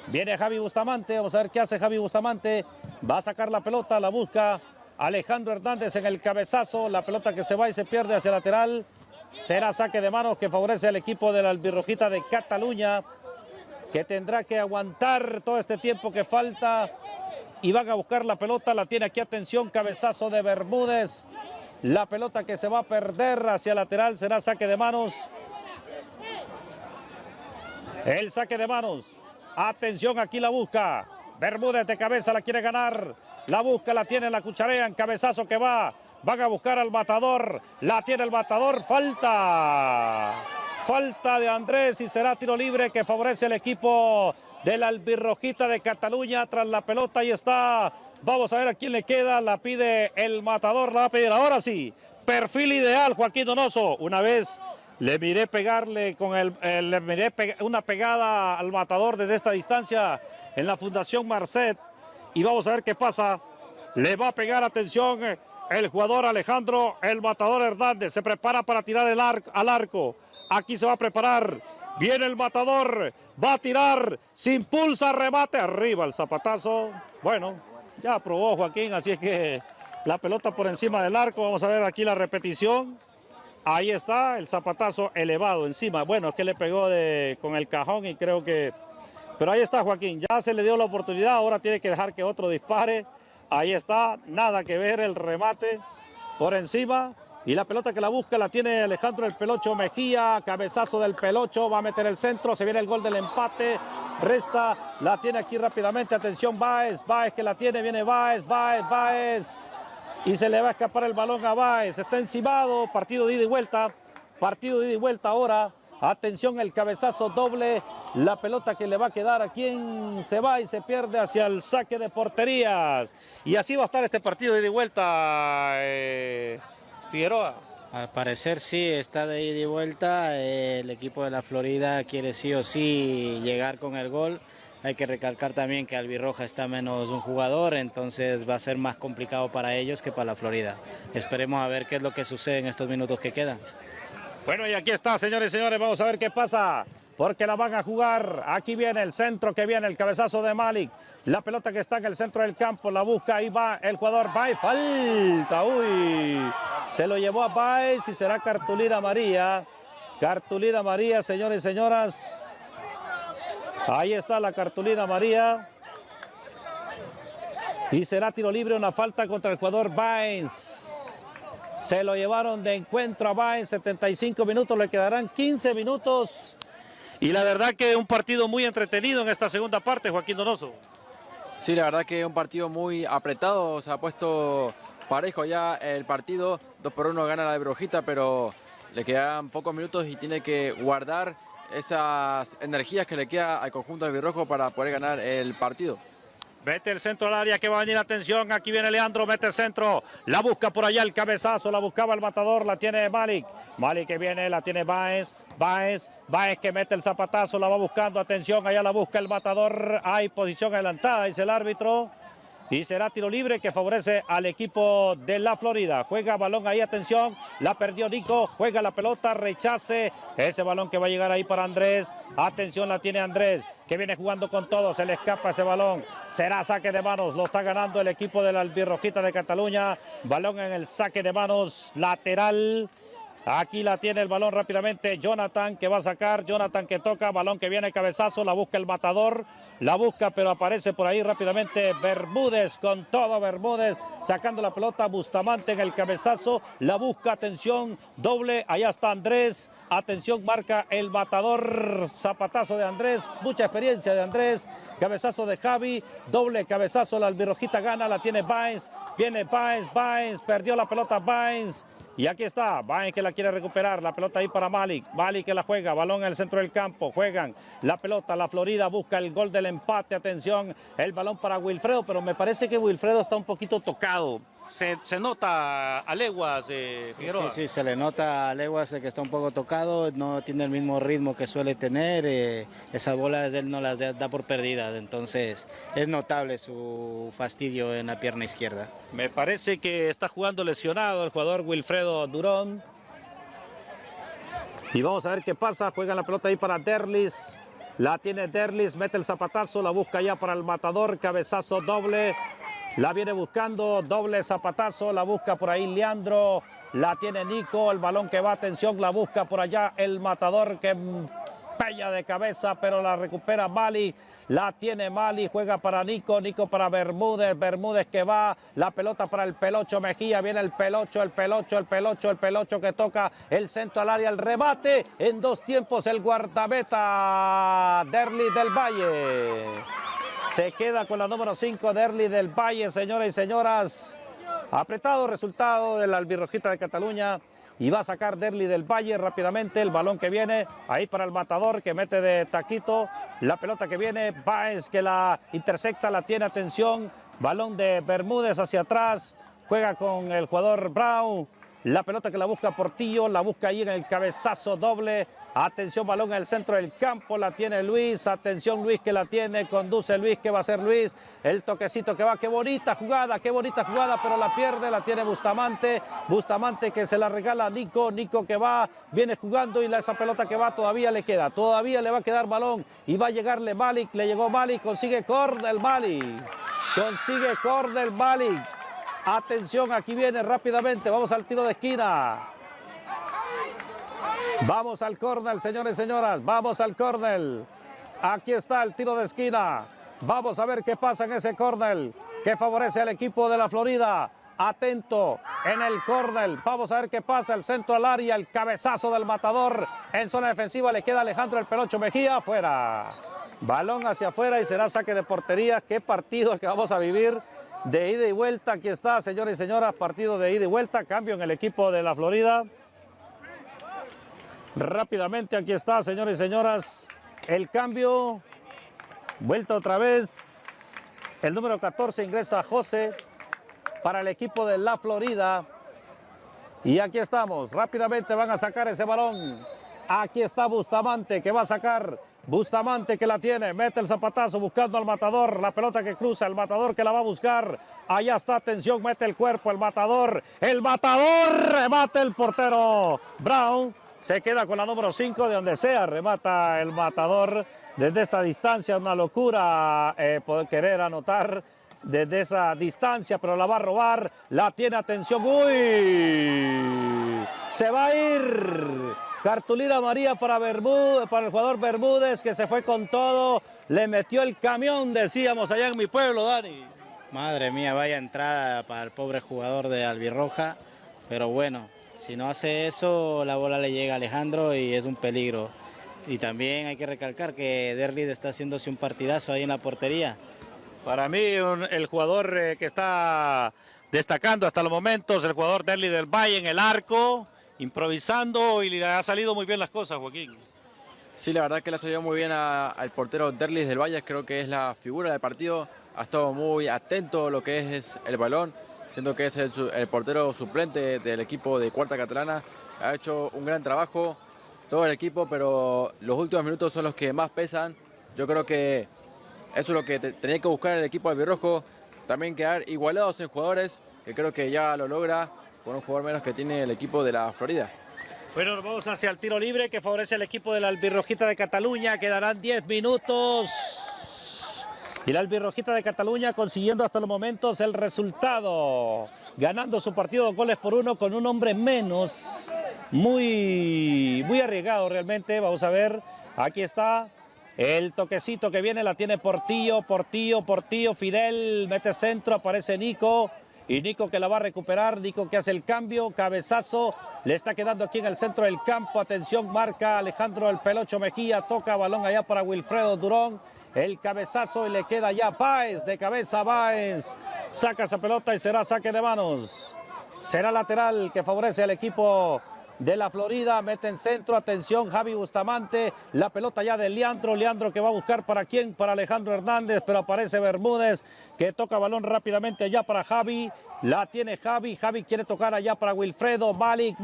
Viene Javi Bustamante. Vamos a ver qué hace Javi Bustamante. Va a sacar la pelota, la busca Alejandro Hernández en el cabezazo. La pelota que se va y se pierde hacia el lateral. Será saque de manos que favorece al equipo de la albirrojita de Cataluña, que tendrá que aguantar todo este tiempo que falta. Y van a buscar la pelota, la tiene aquí, atención, cabezazo de Bermúdez. La pelota que se va a perder hacia el lateral será saque de manos. El saque de manos. Atención, aquí la busca. Bermúdez de cabeza la quiere ganar. La busca, la tiene, la cucharean, cabezazo que va. Van a buscar al matador. La tiene el matador, falta. Falta de Andrés y será tiro libre que favorece el equipo de la albirrojita de Cataluña. Tras la pelota, ahí está. Vamos a ver a quién le queda. La pide el matador, la va a pedir. Ahora sí, perfil ideal, Joaquín Donoso. Una vez le miré pegarle con una pegada al matador desde esta distancia en la Fundación Marcet. Y vamos a ver qué pasa. Le va a pegar, atención, el jugador Alejandro, el matador Hernández. Se prepara para tirar al arco. Aquí se va a preparar. Viene el matador. Va a tirar. Se impulsa, remate. Arriba el zapatazo. Bueno, ya probó Joaquín, así es que la pelota por encima del arco. Vamos a ver aquí la repetición. Ahí está el zapatazo elevado encima. Bueno, es que le pegó con el cajón y creo que... Pero ahí está Joaquín. Ya se le dio la oportunidad. Ahora tiene que dejar que otro dispare. Ahí está. Nada que ver el remate por encima. Y la pelota que la busca la tiene Alejandro el Pelocho Mejía. Cabezazo del Pelocho, va a meter el centro. Se viene el gol del empate. Resta, la tiene aquí rápidamente. Atención, Báez que la tiene. Viene Báez. Y se le va a escapar el balón a Báez. Está encimado. Partido de ida y vuelta. Partido de ida y vuelta ahora. Atención, el cabezazo doble. La pelota que le va a quedar a quien se va y se pierde hacia el saque de porterías. Y así va a estar este partido de ida y vuelta, Figueroa. Al parecer sí, está de ida y vuelta. El equipo de la Florida quiere sí o sí llegar con el gol. Hay que recalcar también que Albirroja está menos un jugador, entonces va a ser más complicado para ellos que para la Florida. Esperemos a ver qué es lo que sucede en estos minutos que quedan. Bueno, y aquí está, señores y señores, vamos a ver qué pasa, porque la van a jugar. Aquí viene el centro que viene, el cabezazo de Malik. La pelota que está en el centro del campo, la busca, ahí va el jugador Baez, falta, uy. Se lo llevó a Baez y será cartulina amarilla. Cartulina amarilla, señores y señoras. Ahí está la cartulina amarilla. Y será tiro libre, una falta contra el jugador Baez. Se lo llevaron de encuentro a Baez, 75 minutos, le quedarán 15 minutos. Y la verdad que un partido muy entretenido en esta segunda parte, Joaquín Donoso. Sí, la verdad que es un partido muy apretado, se ha puesto parejo ya el partido. 2-1 gana la Albirrojita, pero le quedan pocos minutos y tiene que guardar esas energías que le queda al conjunto albirrojo para poder ganar el partido. Mete el centro al área que va a venir, atención, aquí viene Leandro, mete el centro, la busca por allá el cabezazo, la buscaba el matador, la tiene Malik que viene, la tiene Baez que mete el zapatazo, la va buscando, atención, allá la busca el matador, hay posición adelantada, dice el árbitro, y será tiro libre que favorece al equipo de la Florida. Juega balón ahí, atención, la perdió Nico, juega la pelota, rechace, ese balón que va a llegar ahí para Andrés, atención, la tiene Andrés, que viene jugando con todo, se le escapa ese balón, será saque de manos, lo está ganando el equipo de la Albirrojita de Cataluña, balón en el saque de manos lateral. Aquí la tiene el balón rápidamente, Jonathan que va a sacar, Jonathan que toca, balón que viene, cabezazo, la busca el matador, la busca pero aparece por ahí rápidamente Bermúdez, con todo Bermúdez, sacando la pelota, Bustamante en el cabezazo, la busca, atención, doble, allá está Andrés, atención, marca el matador, zapatazo de Andrés, mucha experiencia de Andrés, cabezazo de Javi, doble cabezazo, la Albirrojita gana, la tiene Baez, viene Baez, perdió la pelota Baez. Y aquí está, Baez que la quiere recuperar, la pelota ahí para Malik que la juega, balón en el centro del campo, juegan la pelota, la Florida busca el gol del empate, atención, el balón para Wilfredo, pero me parece que Wilfredo está un poquito tocado. Se nota a leguas de Figueroa. Sí, se le nota a leguas que está un poco tocado, no tiene el mismo ritmo que suele tener, esas bolas él no las da por perdidas, entonces es notable su fastidio en la pierna izquierda. Me parece que está jugando lesionado el jugador Wilfredo Durón. Y vamos a ver qué pasa, juega la pelota ahí para Derlis, la tiene Derlis, mete el zapatazo, la busca ya para el matador, cabezazo doble. La viene buscando, doble zapatazo, la busca por ahí Leandro, la tiene Nico, el balón que va, atención, la busca por allá el matador que pella de cabeza, pero la recupera Mali, la tiene Mali, juega para Nico para Bermúdez que va, la pelota para el Pelocho Mejía, viene el Pelocho que toca el centro al área, el rebate, en dos tiempos el guardameta Derlis del Valle. Se queda con la número 5 Derlis del Valle, señoras y señoras. Apretado resultado de la Albirrojita de Cataluña. Y va a sacar Derlis del Valle rápidamente. El balón que viene ahí para el matador que mete de taquito. La pelota que viene, Baez que la intercepta, la tiene, atención. Balón de Bermúdez hacia atrás. Juega con el jugador Brown. La pelota que la busca Portillo, la busca ahí en el cabezazo doble. Atención, balón en el centro del campo, la tiene Luis. Atención, Luis que la tiene, conduce Luis, ¿qué va a hacer Luis? El toquecito que va, qué bonita jugada, pero la pierde, la tiene Bustamante. Bustamante que se la regala a Nico que va, viene jugando y esa pelota que va todavía le queda. Todavía le va a quedar balón y va a llegarle Malik, le llegó Malik, consigue córner Malik. Atención, aquí viene rápidamente, vamos al tiro de esquina. Vamos al córner, señores y señoras, vamos al córner. Aquí está el tiro de esquina. Vamos a ver qué pasa en ese córner que favorece al equipo de la Florida. atento en el córner. Vamos a ver qué pasa. El centro al área, el cabezazo del matador en zona defensiva. Le queda Alejandro el Pelocho Mejía afuera. Balón hacia afuera y será saque de portería. Qué partido el que vamos a vivir de ida y vuelta. Aquí está, señores y señoras, partido de ida y vuelta. Cambio en el equipo de la Florida. Rápidamente aquí está, señores y señoras, el cambio. Vuelta otra vez. El número 14 ingresa José para el equipo de la Florida. Y aquí estamos. Rápidamente van a sacar ese balón. Aquí está Bustamante que va a sacar. Bustamante que la tiene. Mete el zapatazo buscando al matador. La pelota que cruza. El matador que la va a buscar. Allá está. Atención. Mete el cuerpo. El matador. El matador. Remate el portero. Brown se queda con la número 5 de donde sea. Remata el matador. Desde esta distancia, una locura poder querer anotar desde esa distancia, pero la va a robar, la tiene, atención, ¡uy! Se va a ir. Cartulina María para el jugador Bermúdez, que se fue con todo, le metió el camión, decíamos allá en mi pueblo, Dani. Madre mía, vaya entrada para el pobre jugador de Albirroja, pero bueno, si no hace eso, la bola le llega a Alejandro y es un peligro. Y también hay que recalcar que Derlid está haciéndose un partidazo ahí en la portería. Para mí, el jugador que está destacando hasta los momentos, el jugador Derlid del Valle en el arco, improvisando, y le ha salido muy bien las cosas, Joaquín. Sí, la verdad que le ha salido muy bien al portero Derlis del Valle, creo que es la figura del partido, ha estado muy atento a lo que es el balón, siendo que es el portero suplente del equipo de Cuarta Catalana, ha hecho un gran trabajo todo el equipo, pero los últimos minutos son los que más pesan. Yo creo que eso es lo que tenía que buscar el equipo albirrojo, también quedar igualados en jugadores, que creo que ya lo logra con un jugador menos que tiene el equipo de la Florida. Bueno, nos vamos hacia el tiro libre que favorece al equipo de la Albirrojita de Cataluña. Quedarán 10 minutos. Y la Albirrojita de Cataluña consiguiendo hasta los momentos el resultado. Ganando su partido 2-1 con un hombre menos. Muy arriesgado realmente. Vamos a ver. Aquí está. El toquecito que viene la tiene Portillo. Fidel mete centro. Aparece Nico. Y Nico que la va a recuperar, Nico que hace el cambio, cabezazo, le está quedando aquí en el centro del campo, atención, marca Alejandro el Pelocho Mejía, toca balón allá para Wilfredo Durón, el cabezazo y le queda ya Báez, de cabeza Báez, saca esa pelota y será saque de manos, será lateral que favorece al equipo de la Florida, mete en centro, atención, Javi Bustamante, la pelota ya de Leandro que va a buscar para quién, para Alejandro Hernández, pero aparece Bermúdez, que toca balón rápidamente allá para Javi, la tiene Javi quiere tocar allá para Wilfredo, Malik,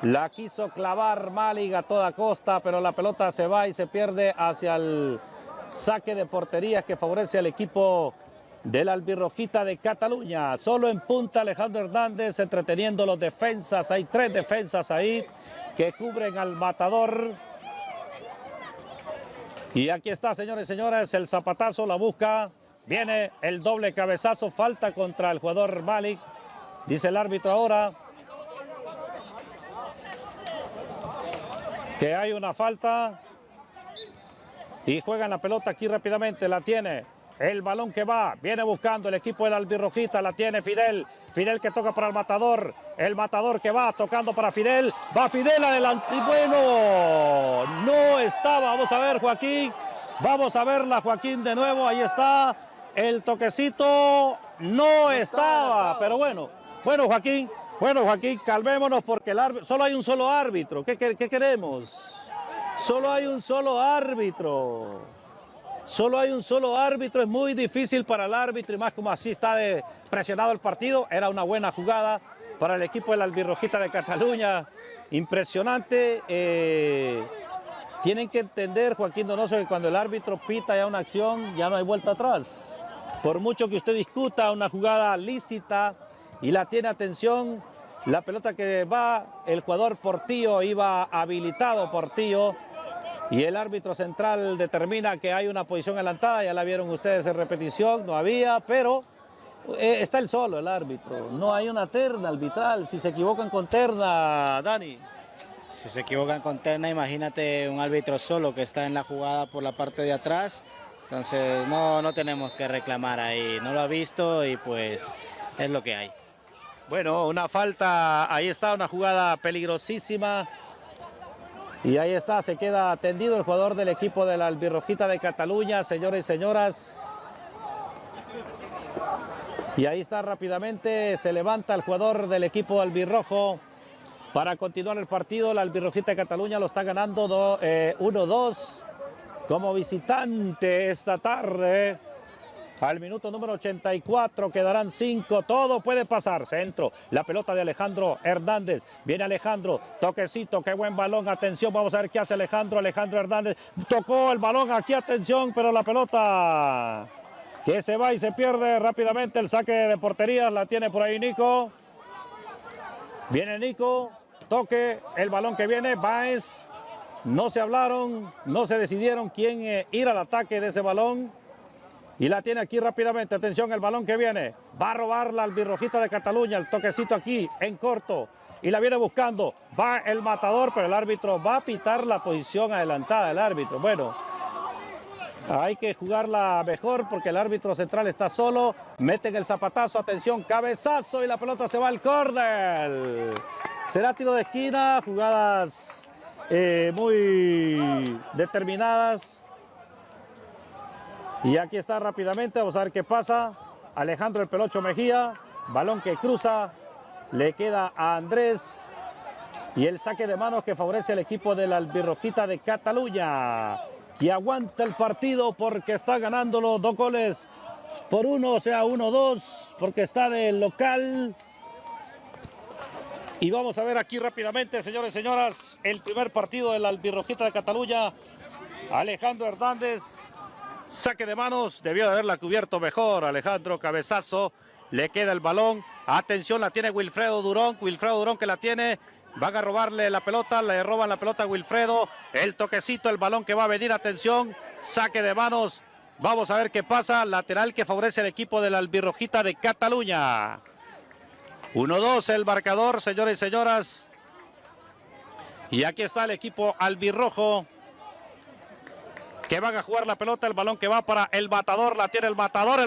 la quiso clavar Malik a toda costa, pero la pelota se va y se pierde hacia el saque de portería que favorece al equipo de la Albirrojita de Cataluña. Solo en punta Alejandro Hernández entreteniendo los defensas. Hay 3 defensas ahí que cubren al matador. Y aquí está, señores y señores, el zapatazo, la busca. Viene el doble cabezazo, falta contra el jugador Malik. Dice el árbitro ahora que hay una falta. Y juegan la pelota aquí rápidamente, la tiene. El balón que va, viene buscando el equipo de la Albirrojita, la tiene Fidel que toca para el matador que va tocando para Fidel, va Fidel adelante, y bueno, no estaba, vamos a ver Joaquín, vamos a verla Joaquín de nuevo, ahí está, el toquecito no estaba, pero bueno Joaquín, calmémonos porque solo hay un solo árbitro, ¿qué queremos? Solo hay un solo árbitro. Solo hay un solo árbitro, es muy difícil para el árbitro y más como así está presionado el partido. Era una buena jugada para el equipo de la Albirrojita de Cataluña. Impresionante. Tienen que entender, Joaquín Donoso, que cuando el árbitro pita ya una acción, ya no hay vuelta atrás. Por mucho que usted discuta una jugada lícita y la tiene, atención, la pelota que va, el jugador Portillo iba habilitado, Portillo. Y el árbitro central determina que hay una posición adelantada, ya la vieron ustedes en repetición, no había, pero está el solo el árbitro, no hay una terna arbitral, si se equivocan con terna, Dani. Si se equivocan con terna, imagínate un árbitro solo que está en la jugada por la parte de atrás, Entonces no tenemos que reclamar ahí, no lo ha visto y pues es lo que hay. Bueno, una falta, ahí está, una jugada peligrosísima. Y ahí está, se queda tendido el jugador del equipo de la Albirrojita de Cataluña, señores y señoras. Y ahí está rápidamente, se levanta el jugador del equipo albirrojo para continuar el partido. La Albirrojita de Cataluña lo está ganando 1-2 como visitante esta tarde. Al minuto número 84 quedarán 5, todo puede pasar. Centro, la pelota de Alejandro Hernández. Viene Alejandro, toquecito, qué buen balón, atención, vamos a ver qué hace Alejandro. Alejandro Hernández tocó el balón aquí, atención, pero la pelota que se va y se pierde rápidamente. El saque de portería la tiene por ahí Nico. Viene Nico, toque, el balón que viene, Báez. No se hablaron, no se decidieron quién ir al ataque de ese balón. Y la tiene aquí rápidamente, atención, el balón que viene. Va a robar la Albirrojita de Cataluña, el toquecito aquí en corto. Y la viene buscando, va el matador, pero el árbitro va a pitar la posición adelantada del árbitro. Bueno, hay que jugarla mejor porque el árbitro central está solo. Meten el zapatazo, atención, cabezazo y la pelota se va al córner. Será tiro de esquina, jugadas muy determinadas. Y aquí está rápidamente, vamos a ver qué pasa. Alejandro el Pelocho Mejía, balón que cruza, le queda a Andrés. Y el saque de manos que favorece al equipo de la Albirrojita de Cataluña. Y aguanta el partido porque está ganándolo 2 goles por 1, o sea 1-2, porque está del local. Y vamos a ver aquí rápidamente, señores y señoras, el primer partido de la Albirrojita de Cataluña. Alejandro Hernández. Saque de manos, debió de haberla cubierto mejor Alejandro, cabezazo, le queda el balón, atención, la tiene Wilfredo Durón que la tiene, van a robarle la pelota, le roban la pelota a Wilfredo, el toquecito, el balón que va a venir, atención, saque de manos, vamos a ver qué pasa, lateral que favorece al equipo de la Albirrojita de Cataluña. 1-2 el marcador, señores y señoras, y aquí está el equipo albirrojo, que van a jugar la pelota, el balón que va para el matador, la tiene el matador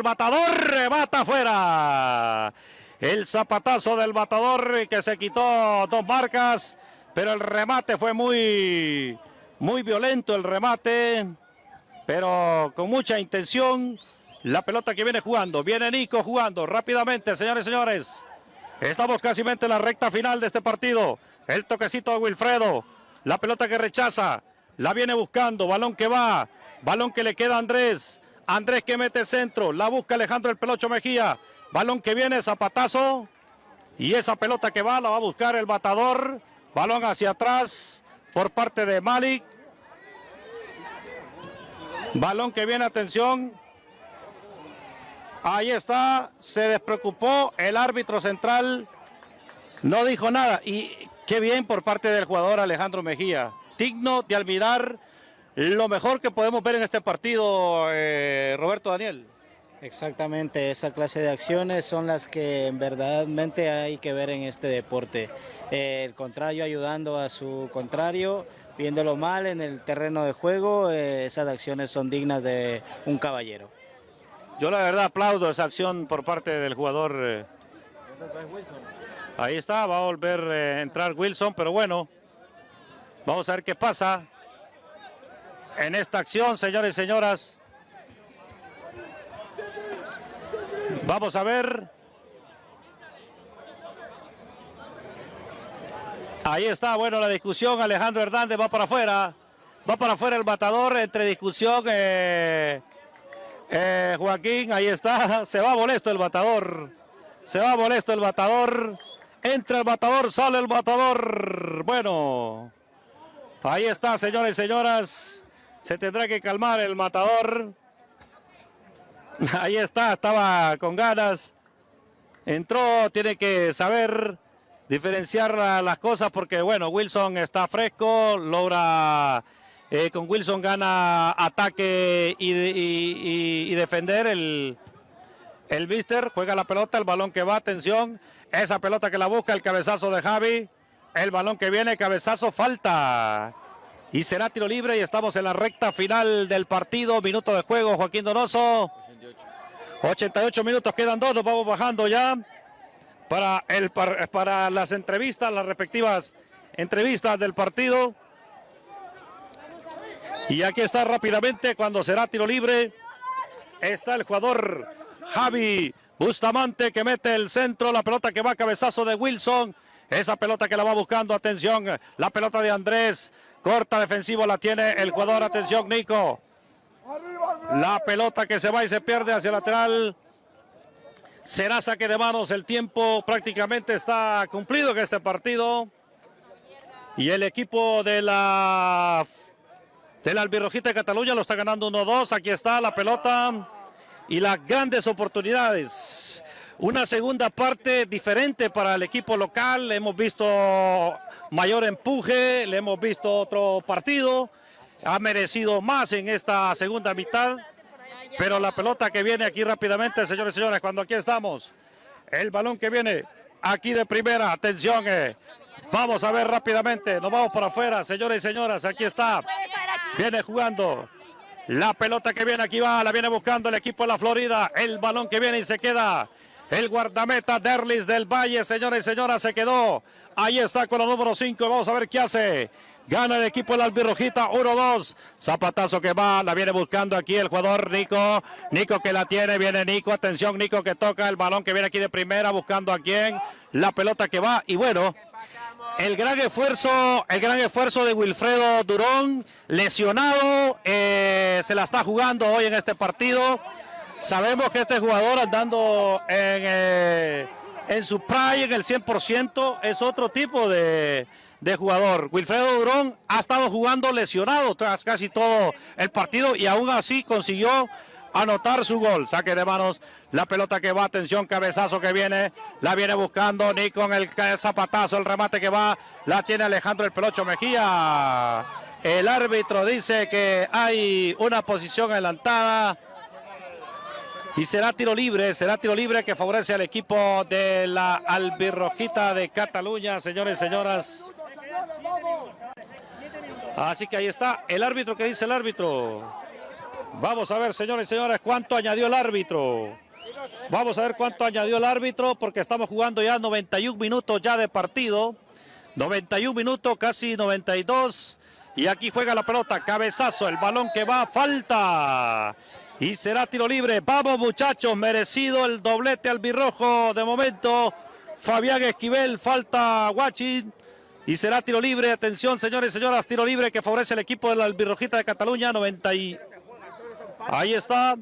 remata afuera. El zapatazo del matador que se quitó 2 marcas, pero el remate fue muy violento el remate, pero con mucha intención. La pelota que viene jugando, viene Nico jugando rápidamente, señores y señores. Estamos casi en la recta final de este partido. El toquecito de Wilfredo, la pelota que rechaza. La viene buscando, balón que va, balón que le queda a Andrés. Andrés que mete centro, la busca Alejandro el Pelocho Mejía. Balón que viene, zapatazo. Y esa pelota que va, la va a buscar el matador. Balón hacia atrás por parte de Malik. Balón que viene, atención. Ahí está, se despreocupó el árbitro central. No dijo nada. Y qué bien por parte del jugador Alejandro Mejía. Digno de admirar, lo mejor que podemos ver en este partido, Roberto Daniel. Exactamente, esa clase de acciones son las que verdaderamente hay que ver en este deporte. El contrario ayudando a su contrario, viéndolo mal en el terreno de juego, esas acciones son dignas de un caballero. Yo la verdad aplaudo esa acción por parte del jugador. Ahí está, va a volver a entrar Wilson, pero bueno. Vamos a ver qué pasa en esta acción, señores y señoras. Vamos a ver. Ahí está, bueno, la discusión. Alejandro Hernández va para afuera. Va para afuera el matador, entre discusión. Joaquín, ahí está. Se va molesto el matador. Se va molesto el matador. Entra el matador, sale el matador. Bueno. Ahí está, señores y señoras. Se tendrá que calmar el matador. Ahí está, estaba con ganas. Entró, tiene que saber diferenciar las cosas porque, bueno, Wilson está fresco, logra, con Wilson gana ataque y defender el míster. Juega la pelota, el balón que va, atención. Esa pelota que la busca, el cabezazo de Javi. El balón que viene, cabezazo, falta. y será tiro libre y estamos en la recta final del partido. Minuto de juego, Joaquín Donoso. 88 minutos, quedan 2, nos vamos bajando ya para las entrevistas, las respectivas entrevistas del partido. Y aquí está rápidamente cuando será tiro libre. Está el jugador Javi Bustamante que mete el centro, la pelota que va a cabezazo de Wilson. Esa pelota que la va buscando, atención, la pelota de Andrés. Corta defensivo, la tiene el jugador, atención Nico. La pelota que se va y se pierde hacia el lateral. Será saque de manos, el tiempo prácticamente está cumplido en este partido. Y el equipo de la Albirrojita de Cataluña lo está ganando 1-2. Aquí está la pelota y las grandes oportunidades. Una segunda parte diferente para el equipo local. Hemos visto mayor empuje, le hemos visto otro partido. Ha merecido más en esta segunda mitad. Pero la pelota que viene aquí rápidamente, señores y señores, cuando aquí estamos. El balón que viene aquí de primera, atención. Vamos a ver rápidamente, nos vamos para afuera, señores y señoras, aquí está. Viene jugando. La pelota que viene aquí va, la viene buscando el equipo de la Florida. El balón que viene y se queda. El guardameta Derlis del Valle, señores y señoras, se quedó. Ahí está con el número 5, vamos a ver qué hace. Gana el equipo de la Albirrojita, 1-2. Zapatazo que va, la viene buscando aquí el jugador Nico. Nico que la tiene, viene Nico. Atención, Nico que toca el balón que viene aquí de primera, buscando a quién. La pelota que va y bueno, el gran esfuerzo de Wilfredo Durón, lesionado, se la está jugando hoy en este partido. Sabemos que este jugador andando en su prime, en el 100%, es otro tipo de jugador. Wilfredo Durón ha estado jugando lesionado tras casi todo el partido y aún así consiguió anotar su gol. Saque de manos, la pelota que va, atención, cabezazo que viene, la viene buscando Nico con el zapatazo, el remate que va, la tiene Alejandro el Pelocho Mejía. El árbitro dice que hay una posición adelantada y será tiro libre que favorece al equipo de la Albirrojita de Cataluña, señores y señoras. Así que ahí está el árbitro. ¿Qué dice el árbitro? Vamos a ver, señores y señores, cuánto añadió el árbitro. Vamos a ver cuánto añadió el árbitro, porque estamos jugando ya 91 minutos ya de partido. 91 minutos, casi 92. Y aquí juega la pelota, cabezazo, el balón que va, falta. Y será tiro libre. Vamos, muchachos, merecido el doblete albirrojo de momento. Fabián Esquivel, falta Guachín. Y será tiro libre. Atención, señores y señoras, tiro libre que favorece el equipo de la Albirrojita de Cataluña. Ahí está.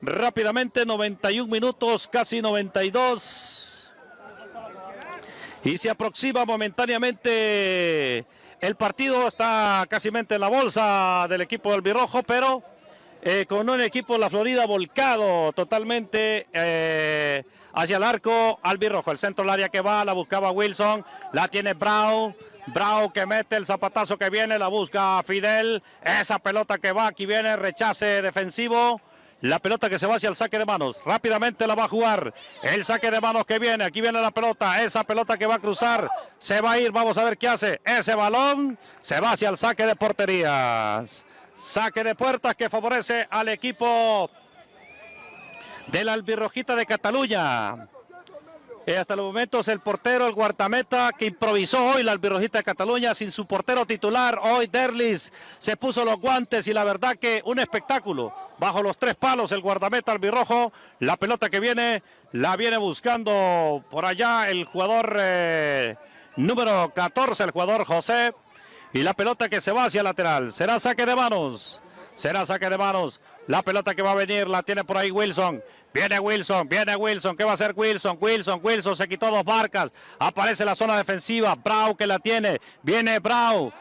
Rápidamente, 91 minutos, casi 92. Y se aproxima momentáneamente el partido. Está casi en la bolsa del equipo del albirrojo, pero con un equipo de la Florida volcado totalmente hacia el arco albirrojo. El centro del área que va, la buscaba Wilson, la tiene Brau que mete el zapatazo que viene, la busca Fidel. Esa pelota que va, aquí viene, rechace defensivo. La pelota que se va hacia el saque de manos. Rápidamente la va a jugar. El saque de manos que viene. Aquí viene la pelota. Esa pelota que va a cruzar. Se va a ir. Vamos a ver qué hace. Ese balón se va hacia el saque de porterías. Saque de puertas que favorece al equipo de la Albirrojita de Cataluña. Hasta los momentos el portero, el guardameta que improvisó hoy la Albirrojita de Cataluña sin su portero titular. Hoy Derlis se puso los guantes y la verdad que un espectáculo. Bajo los 3 palos el guardameta albirrojo. La pelota que viene, la viene buscando por allá el jugador número 14, el jugador José. Y la pelota que se va hacia el lateral. Será saque de manos. Será saque de manos. La pelota que va a venir la tiene por ahí Wilson. Viene Wilson. ¿Qué va a hacer Wilson? Wilson se quitó 2 marcas. Aparece la zona defensiva. Brau que la tiene. Viene Brau.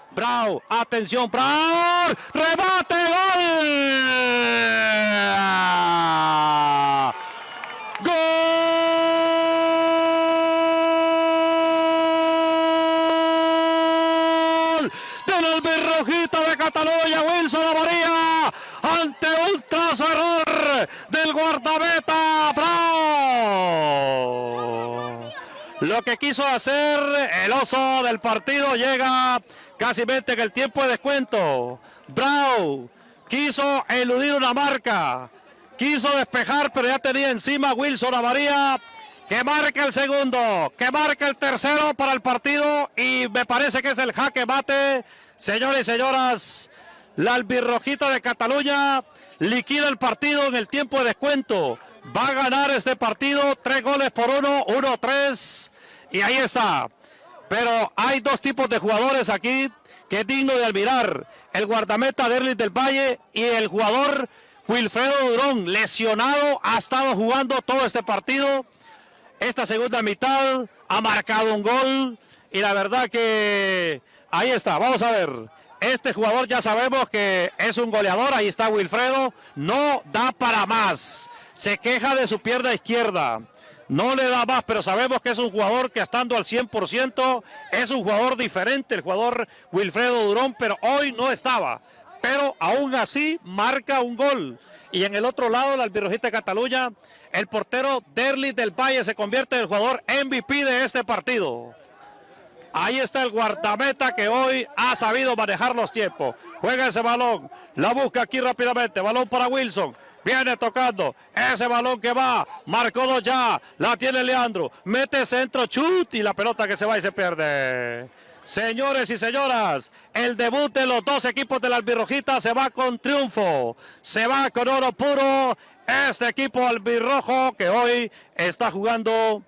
Atención, Brau. ¡Remate! ¡Gol! ¡Gol! De la Albirrojita de Cataluña. Wilson Amaría. Ante un trazo error del guardameta Brau. lo que quiso hacer el oso del partido. Llega casi en el tiempo de descuento. Brau quiso eludir una marca, quiso despejar, pero ya tenía encima Wilson Amaría, que marca el segundo, que marca el tercero para el partido, y me parece que es el jaque mate. Señores y señoras, la albirrojita de Cataluña liquida el partido en el tiempo de descuento. Va a ganar este partido 3-1, 1-3, y ahí está. Pero hay dos tipos de jugadores aquí que es digno de admirar: el guardameta Derlis del Valle y el jugador Wilfredo Durón, lesionado, ha estado jugando todo este partido. Esta segunda mitad ha marcado un gol y la verdad que ahí está. Vamos a ver, este jugador ya sabemos que es un goleador. Ahí está Wilfredo, no da para más, se queja de su pierna izquierda, no le da más, pero sabemos que es un jugador que estando al 100% es un jugador diferente, el jugador Wilfredo Durón, pero hoy no estaba, pero aún así marca un gol. Y en el otro lado, la albirrojita de Cataluña, el portero Derlis del Valle se convierte en el jugador MVP de este partido. Ahí está el guardameta que hoy ha sabido manejar los tiempos. Juega ese balón, la busca aquí rápidamente, balón para Wilson. Viene tocando, ese balón que va, marcó dos ya, la tiene Leandro, mete centro, chut, y la pelota que se va y se pierde. Señores y señoras, el debut de los dos equipos de la albirrojita se va con triunfo, se va con oro puro. Este equipo albirrojo que hoy está jugando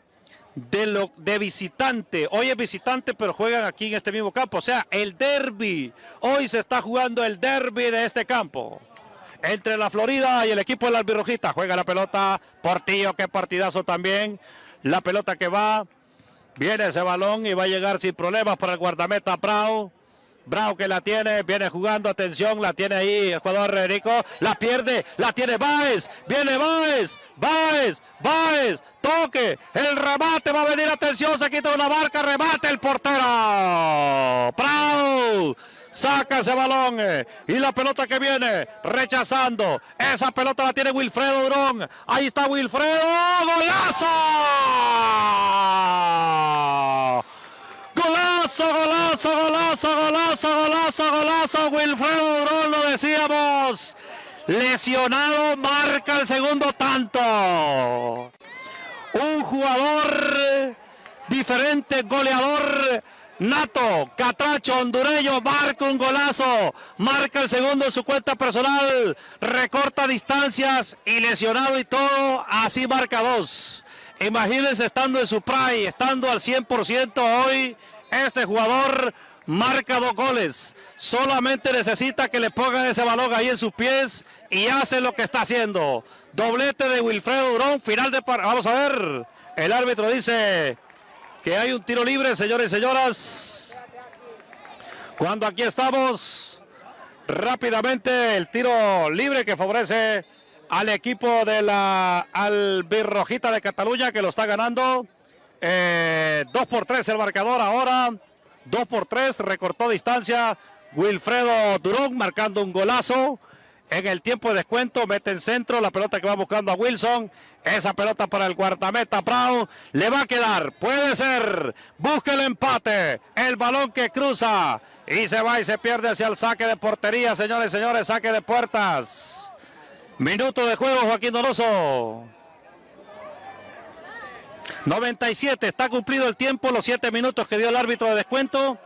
de visitante, hoy es visitante, pero juegan aquí en este mismo campo, o sea, el derbi. Hoy se está jugando el derbi de este campo entre la Florida y el equipo de la albirrojita. Juega la pelota Portillo, qué partidazo también. La pelota que va, viene ese balón y va a llegar sin problemas para el guardameta Brau. Brau que la tiene, viene jugando, atención, la tiene ahí el jugador Rico, la pierde, la tiene Báez, viene Báez, toque, el remate va a venir, atención, se quita una marca, remate el portero. Brau saca ese balón y la pelota que viene rechazando, esa pelota la tiene Wilfredo Durón, ahí está Wilfredo, ¡golazo! Golazo, Wilfredo Durón, lo decíamos, lesionado, marca el segundo tanto. Un jugador diferente, goleador nato, catracho, hondureño, marca un golazo, marca el segundo en su cuenta personal, recorta distancias y lesionado y todo, así marca dos. Imagínense estando en su prime, estando al 100% hoy, este jugador marca dos goles. Solamente necesita que le pongan ese balón ahí en sus pies y hace lo que está haciendo. Doblete de Wilfredo Durón, final de partido. Vamos a ver, el árbitro dice que hay un tiro libre, señores y señoras. Cuando aquí estamos, rápidamente el tiro libre que favorece al equipo de la albirrojita de Cataluña, que lo está ganando 2-3 el marcador ahora, 2-3, recortó distancia Wilfredo Durón marcando un golazo. En el tiempo de descuento mete en centro, la pelota que va buscando a Wilson, esa pelota para el guardameta Brown, le va a quedar, puede ser, busca el empate, el balón que cruza y se va y se pierde hacia el saque de portería, señores y señores, saque de puertas. Minuto de juego, Joaquín Donoso. 97, está cumplido el tiempo, los 7 minutos que dio el árbitro de descuento.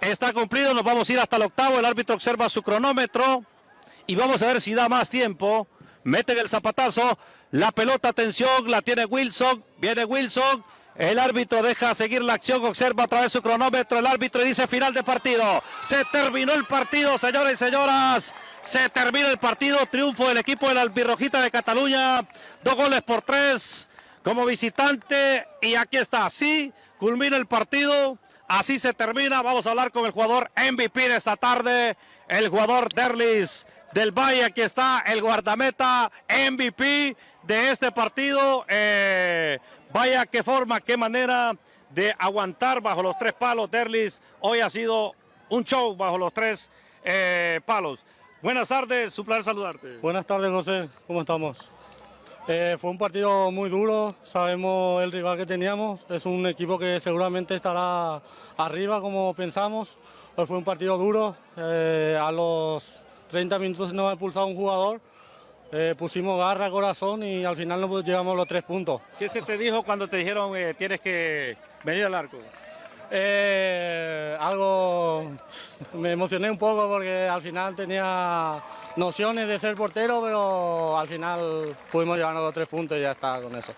Está cumplido, nos vamos a ir hasta el octavo, el árbitro observa su cronómetro y vamos a ver si da más tiempo. Meten el zapatazo, la pelota, atención, la tiene Wilson, viene Wilson. El árbitro deja seguir la acción, observa a través de su cronómetro el árbitro y dice final de partido. Se terminó el partido, señores y señoras. Se termina el partido, triunfo del equipo de la albirrojita de Cataluña. 2-3 como visitante y aquí está, así culmina el partido, así se termina. Vamos a hablar con el jugador MVP de esta tarde, el jugador Derlis del Valle. Aquí está el guardameta MVP de este partido. Vaya qué forma, qué manera de aguantar bajo los 3 palos, Derlis. Hoy ha sido un show bajo los 3 palos. Buenas tardes, un placer saludarte. Buenas tardes, José, ¿cómo estamos? Fue un partido muy duro, sabemos el rival que teníamos, es un equipo que seguramente estará arriba como pensamos. Hoy fue un partido duro, a los 30 minutos nos ha expulsado un jugador, pusimos garra, corazón y al final nos llevamos los 3 puntos. ¿Qué se te dijo cuando te dijeron tienes que venir al arco? Algo, me emocioné un poco porque al final tenía nociones de ser portero, pero al final pudimos llevarnos los 3 puntos y ya está con eso.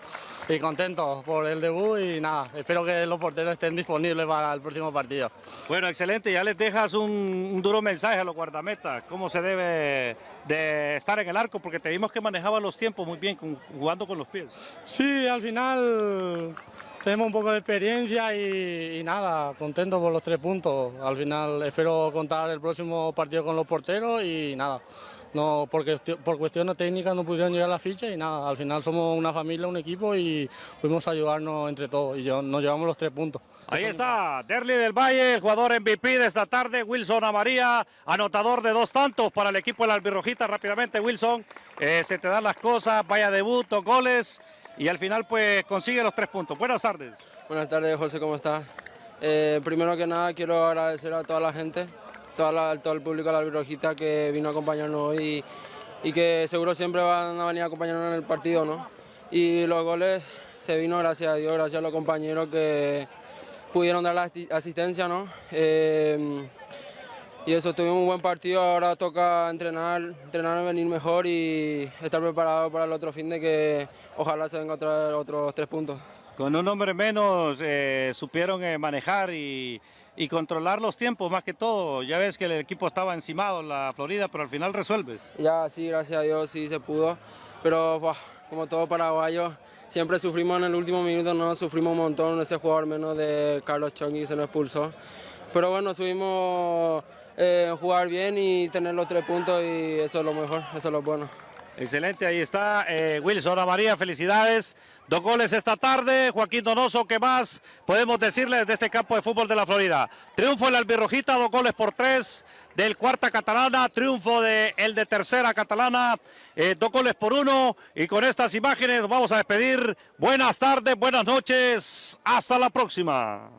Y contentos por el debut y nada, espero que los porteros estén disponibles para el próximo partido. Bueno, excelente, ya les dejas un duro mensaje a los guardametas, cómo se debe de estar en el arco, porque te vimos que manejaba los tiempos muy bien, jugando con los pies. Sí, al final tenemos un poco de experiencia y nada, contento por los 3 puntos. Al final espero contar el próximo partido con los porteros y nada, no, porque por cuestiones técnicas no pudieron llegar a la ficha y nada, al final somos una familia, un equipo y pudimos ayudarnos entre todos y nos llevamos los 3 puntos. Ahí está, Derly del Valle, el jugador MVP de esta tarde, Wilson Amaría, anotador de 2 tantos para el equipo de la Albirrojita. Rápidamente, Wilson, se te dan las cosas, vaya debut, 2 goles y al final pues consigue los 3 puntos. Buenas tardes. Buenas tardes, José, ¿cómo estás? Primero que nada quiero agradecer a toda la gente, todo el público de la Albirrojita que vino a acompañarnos hoy y que seguro siempre van a venir a acompañarnos en el partido, ¿no? Y los goles se vino gracias a Dios, gracias a los compañeros que pudieron dar la asistencia, ¿no? Y eso, tuvimos un buen partido, ahora toca entrenar, venir mejor y estar preparado para el otro fin de que ojalá se vengan otros 3 puntos. Con un hombre menos supieron manejar y controlar los tiempos más que todo. Ya ves que el equipo estaba encimado en la Florida, pero al final resuelves. Ya sí, gracias a Dios sí se pudo, pero como todo paraguayo, siempre sufrimos en el último minuto, no sufrimos un montón, ese jugador menos de Carlos Chongui se nos expulsó. Pero bueno, subimos jugar bien y tener los 3 puntos y eso es lo mejor, eso es lo bueno. Excelente, ahí está Wilson Amaría, felicidades. 2 goles esta tarde. Joaquín Donoso, ¿qué más podemos decirle desde este campo de fútbol de la Florida? Triunfo de la Albirrojita, 2 goles por 3 del Cuarta Catalana, triunfo de el de Tercera Catalana, 2 goles por 1. Y con estas imágenes nos vamos a despedir. Buenas tardes, buenas noches, hasta la próxima.